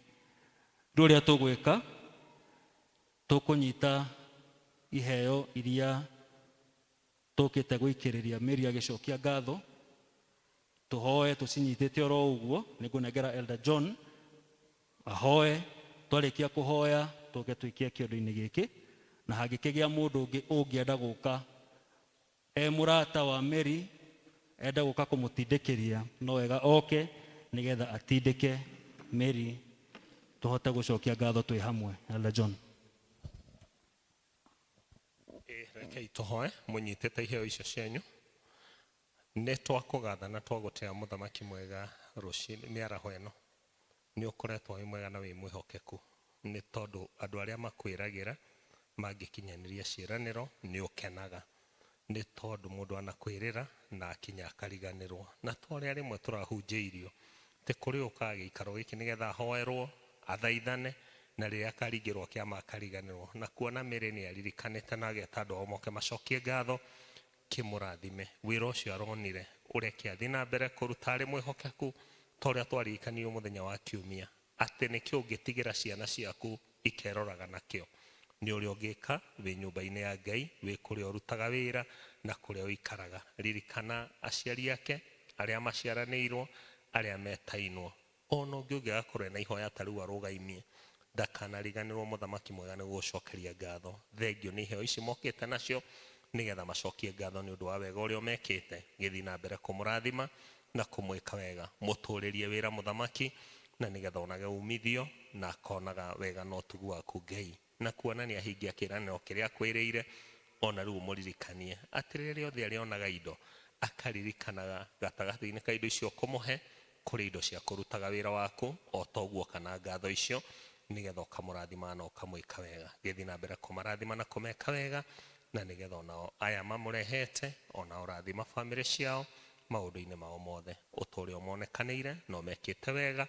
Rĩu ũrĩa tũgwĩka, tũkũnyita iheo iria tũkĩte gũikĩrĩria Mary agĩcokia ngatho. Tũhoe tũcinyitĩte oro ũguo, nĩ ngũnengera Elder John ahoe. Twarĩkia kũhoya tũke tũikie kĩondo-inĩ gĩkĩ, na hangĩkĩgĩa mũndũ ũngĩ ũngĩenda gũka mũrata wa Mary enda gũka kũmũtindĩkĩria, no wega oke nĩgetha atindĩke Mary tũhote gũcokia ngatho twĩ hamwe. Elder John. Rekei tũhoe mũnyitĩte iheo icio cianyu nä twakågatha na twagåtea må thamaki mwega mä araho ä no nä å koretwo wä mwega na wä mwä hokeku nä tondå andå arä a makwä ragä ra mangä kinyanä ria ciäranä ro nä å kenaga nä tondå må ndå anakwä rä ra na akinya akariganä rwo na twarä a rä mwe tå rahunjä irio tä kå rä å kaga gä ikaro gä kä nä getha ahoerwo athaithane na rä rä a akaringä rwo kä ama akariganä rwo na kuona mä rä nä aririkanä te na ageta andå ao moke macokie ngatho kä må rathime wä ra å cio aronire å rä kä athiä na mbere kå ruta arä mwä hokeku ta å rä a twaririkanio må thenya wa kiumia atä nä kä å ngä tigä ra ciana ciaku ikeroraga nakä o nä å rä a å ngä ka wä nyå mba-inä ya Ngai wä kå rä a å rutaga wä ra na kå rä a å ikaraga ririkana aciari ake arä a maciaranä irwo arä a metainwo ona å ngä å ngä gakorwo ena ihoya ta rä u arå gaimie ndakanariganä rwo må thamaki mwega nä gå cokeria ngatho thengio nä iheo ici mokä te nacio nä getha macokie ngatho nä å ndå wa wega å rä a å mekä te gä thiä na mbere kå må rathima na kå mwä ka wega må tå rä rie wä ra må thamaki na nä getha onage umithio na akonaga wega na å tugu waku Ngai na kuonania hingia kä ranä ro kä rä a akwä rä ire ona rä u må ririkanie atä rä rä othe arä onaga indo akaririkanaga gatagatä-inä ka indo icio kå må he kå rä indo cia kå rutaga wä ra waku o toguo kana ngatho icio nä getha å kamå rathima na å kamwä ka wega gä thiä na mbere kå marathima na kå meka wega na nä getha onao aya mamå rehete onao rathima bamĩrĩ ciao maũndũ-inĩ mao mothe ũtũũro ũrĩa monekanĩire no mekĩte wega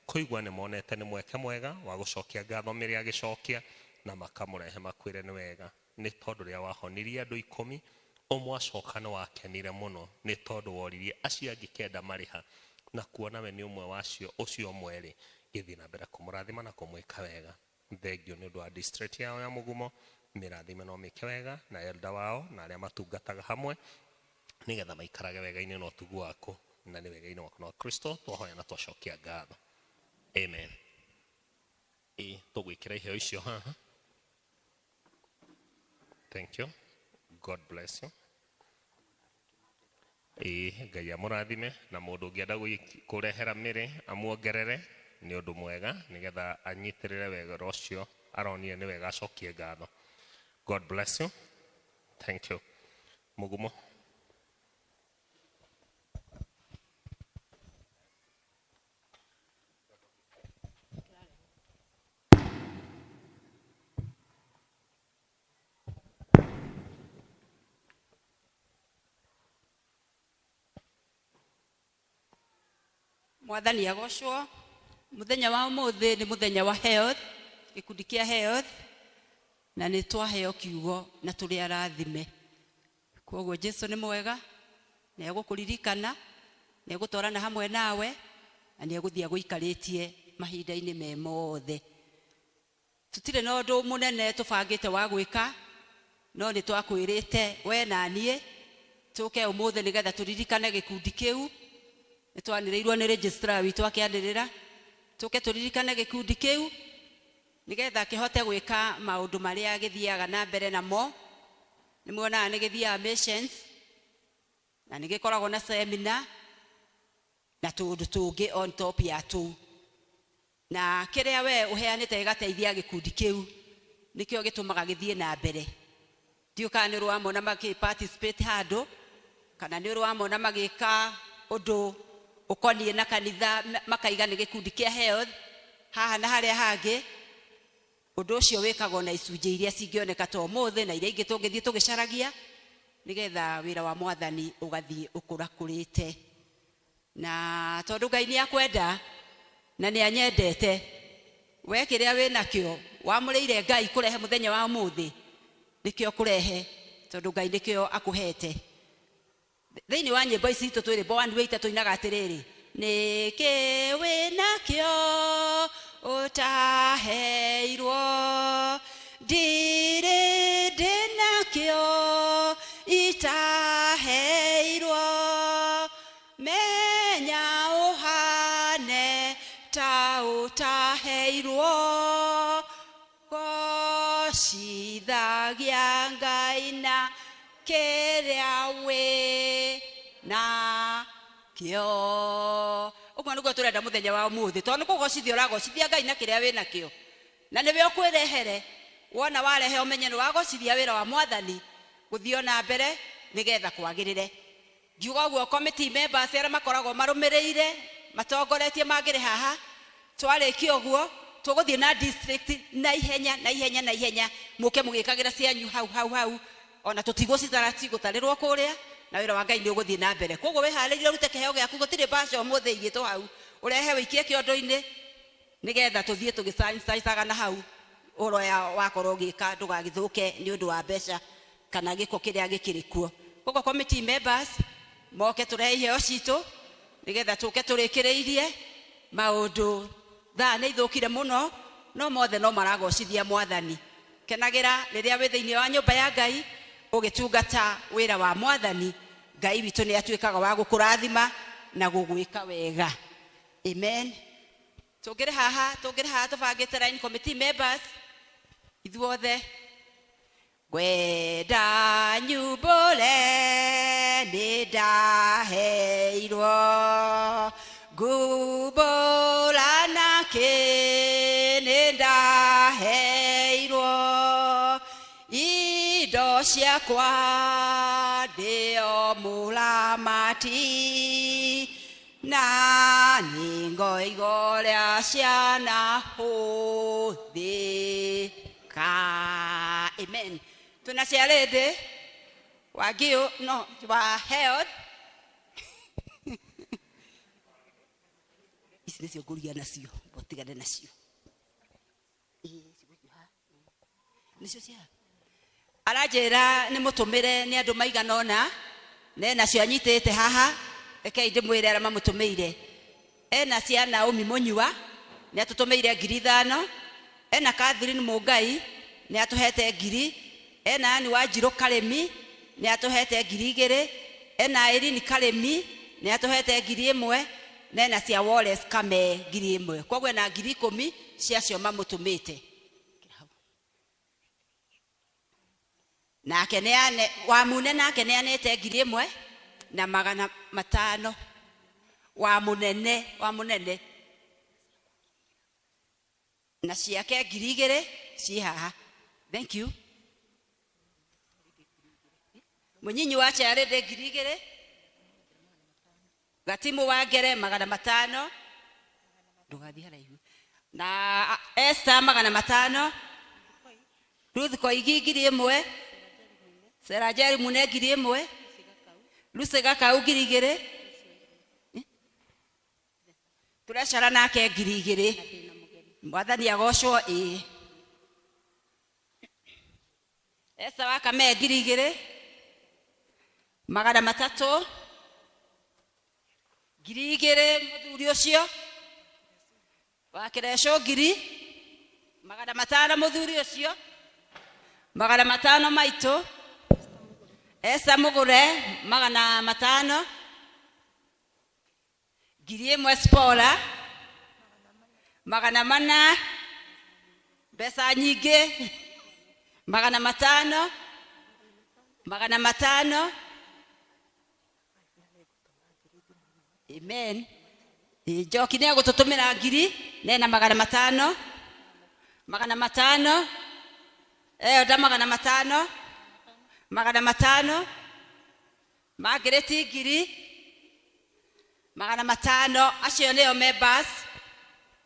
kũigua nĩ monete nĩ mweke mwega wa gũcokia ngatho mĩrĩ agĩcokia na makamũrehe makwĩre nĩ wega nĩ tondũ rĩrĩa wahonirie andũ 10 ũmwe acoka nĩ wakenire mũno nĩ tondũ woririe acio angĩ 9 marĩha na kuona we nĩ ũmwe wacio ũcio ũmwe-rĩ gĩthiĩ na mbere kũmũrathima na kũmwĩka wega thengio nĩ ũndũ wa district yao ya Mũgumo mĩrathime no mĩke wega na elder wao na arĩa matungataga hamwe nĩ getha maikarage wega-inĩ na ũtugu waku na nĩ wega-inĩ waku na Kristo twahoya na twacokia ngatho amen tũgwĩkĩra iheo icio haha thank you God bless you Ngai amũrathime na mũndũ ũngĩenda kũrehera mĩrĩ amuongerere nĩ ũndũ mwega nĩ getha anyitĩrĩre wega ũcio aronire nĩ wega acokie ngatho God bless you thank you Mũgumo Mwathani agocwo muthenya wa umuthi ni muthenya wa health gikundi kia health na ni twaheo kiugo na tuli arathime koguo Jesu ni mwega na egukuririkana na egutwarana hamwe nawe na ni eguthia guikaritie mahinda-ini me mothe tutire no ndu munene tubangite wa gwika no ni twakwirite we na nie tuke umuthi ni getha turirikane gikundi kiu nitwaniriirwo ni registrar witu akiandirira tuke turirikane gikundi kiu nigetha kihote gwika maundu maria githiaga na mbere namo nimuona ni githiaga missions na nigikoragwo na seminar na tundu tungi on top ya tu na kiria we uheanite igateithia gikundi kiu nikio gitumaga githie na mbere ndiukanirwo amo na maki participate hando kana ni urwo amo na magika undu ukonie na kanitha makaiga ni gikundi kia health haha na haria hangi undu ucio wikagwo na icunjĩ iria cingioneka ta ũmũthĩ na iria ingĩ tũngĩthiĩ tũgĩcaragia nigetha wĩra wa mwathani ũgathiĩ ũkũrakũrĩte na tondũ Ngai nĩ akwenda na nĩ anyendete we kĩrĩa wĩ nakĩo wamũrĩire Ngai kũrehe mũthenya wa ũmũthĩ nĩkĩo kũrehe tondũ Ngai nĩkĩo akũhete thĩinĩ wa nyĩmbo ici itũ twĩrĩ bwani wĩ itatũ inaga atĩrĩrĩ nĩkĩ wĩ nakĩo utaheirwo ndirĩ ndĩnakĩo itaheirwo menya ũhane ta ũtaheirwo gocithagia Ngai na kĩrĩa wĩ nakĩo ũguo nĩguo tũrenda mũthenya wa ũmũthĩ tondũ nĩkũgocithia ũragocithia Ngai na kĩrĩa wĩ nakĩo na nĩwe ũkwĩrehere wona warehe ũmenye nĩ wagocithia wĩra wa mwathani gũthiĩ na mbere nĩgetha kwagĩrĩre ngiuga ũguo committee members arĩa makoragwo marũmĩrĩire matongoretie mangĩrĩ haha twarĩkia ũguo tũgũthiĩ na district na ihenya mũke mũgĩkagĩra cianyu hau ona tũtigũcitarĩrwo kũrĩa na wĩra wa Ngai nĩ ũgũthiĩ na mbere koguo wĩharĩrie rute kĩheo gĩaku gũtirĩ mbaca ũmũthĩ igĩtwo hau ũrehe wĩikie kĩondo-inĩ nĩgetha tũthiĩ tũgĩcaicaga na hau ũhoro wakorwo ũgĩka ndũgagĩthũke nĩ ũndũ wa mbeca kana gĩko kĩrĩa gĩkĩrĩ kuo koguo committee members moke tũrehe iheo citũ nĩgetha tũke tũrĩkĩrĩirie maũndũ thaa nĩ ithũkire mũno no mothe no maragocithia Mwathani kenagĩra rĩrĩa wĩ thĩinĩ wa nyũmba ya Ngai ũgĩtungata wĩra wa Mwathani Ngai witũ nĩ atuĩkaga wa gũkũrathima na gũgwĩka wega amen tũngĩrĩ haha tũbangĩte line committee members ithuothe gwenda nyumbũre nĩ ndaheirwo ngumbũra nake nĩ ndaheirwo indo ciakwa ndĩo mũramati na nĩ ngoigo rĩa ciana hũthĩka amen tunaciarĩndĩ Wagĩũ no wa health ici nĩcio ngũria nacio ũtigane nacio nĩcio cia aranjĩra nĩ mũtũmĩre nĩ andũ maigana ũna nacio anyitĩte haha rekei ndĩmwĩre arĩa mamũtũmĩire ena ciana Naomi Mũnyua nĩ atũtũmĩire 5,000 ena Catherine Mũngai nĩ atũhete 1,000 ena Ani Wanjirũ Karemi nĩ atũhete 2,000 ena Irene Karemi nĩ atũhete 1,000 na ena cia Wallace Kame 1,000 koguo na 10,000 ciacio mamũtũmĩte nake nĩ wamune nake nĩ anete 1,000 na 500 wa munene na ciake 2,000 ci haha thank you Mũnyinyi wa Charity 2,000 Gatimu wa Ngere 500 ndũgathiĩ haraihu na Esther 500 Ruth Koigi 1,000 Sarah Jerry Mune 1,000 Lucy Gakau 2,000 turacara nake 2,000 Mwathani agocwo Esther wa Kame 2,000 300 2,000 mũthuri ũcio wa Kĩreco 500 mũthuri ũcio 500 maitũ Esther Mũgũre 500 1,000 Spola 400 mbeca nyingĩ 500 amen Njoki nĩ agũtũtũmĩra 1,000 nena 500 nda 500 Margaret 1,000 500 acio nĩo members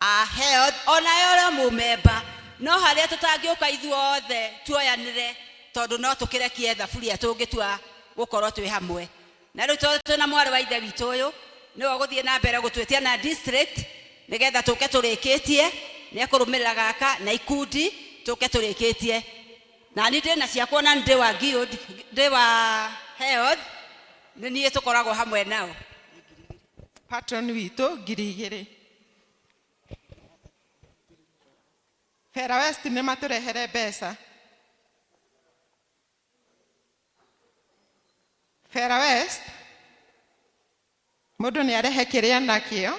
a health ona yore mũmemba no harĩa tũtangĩũka ithuothe tuoyanĩre tondũ no tũkĩrekie thaburia tũngĩtua gũkorwo twĩ hamwe na rĩu tondũ na mwarĩ wa ithe witũ ũyũ nĩwe gũthiĩ na mbere gũtwĩtia na district nĩgetha tũke tũrĩkĩtie nĩ ekũrũmĩrĩra gaka na ikundi tũke tũrĩkĩtie na niĩ ndĩ na ciakwa na ndĩ wa guild ndĩ wa health nĩ niĩ tũkoragwo hamwe nao patron witũ 2,000 Fera West nĩ matũrehere mbeca Fera West mũndũ nĩ arehe kĩrĩa nakĩo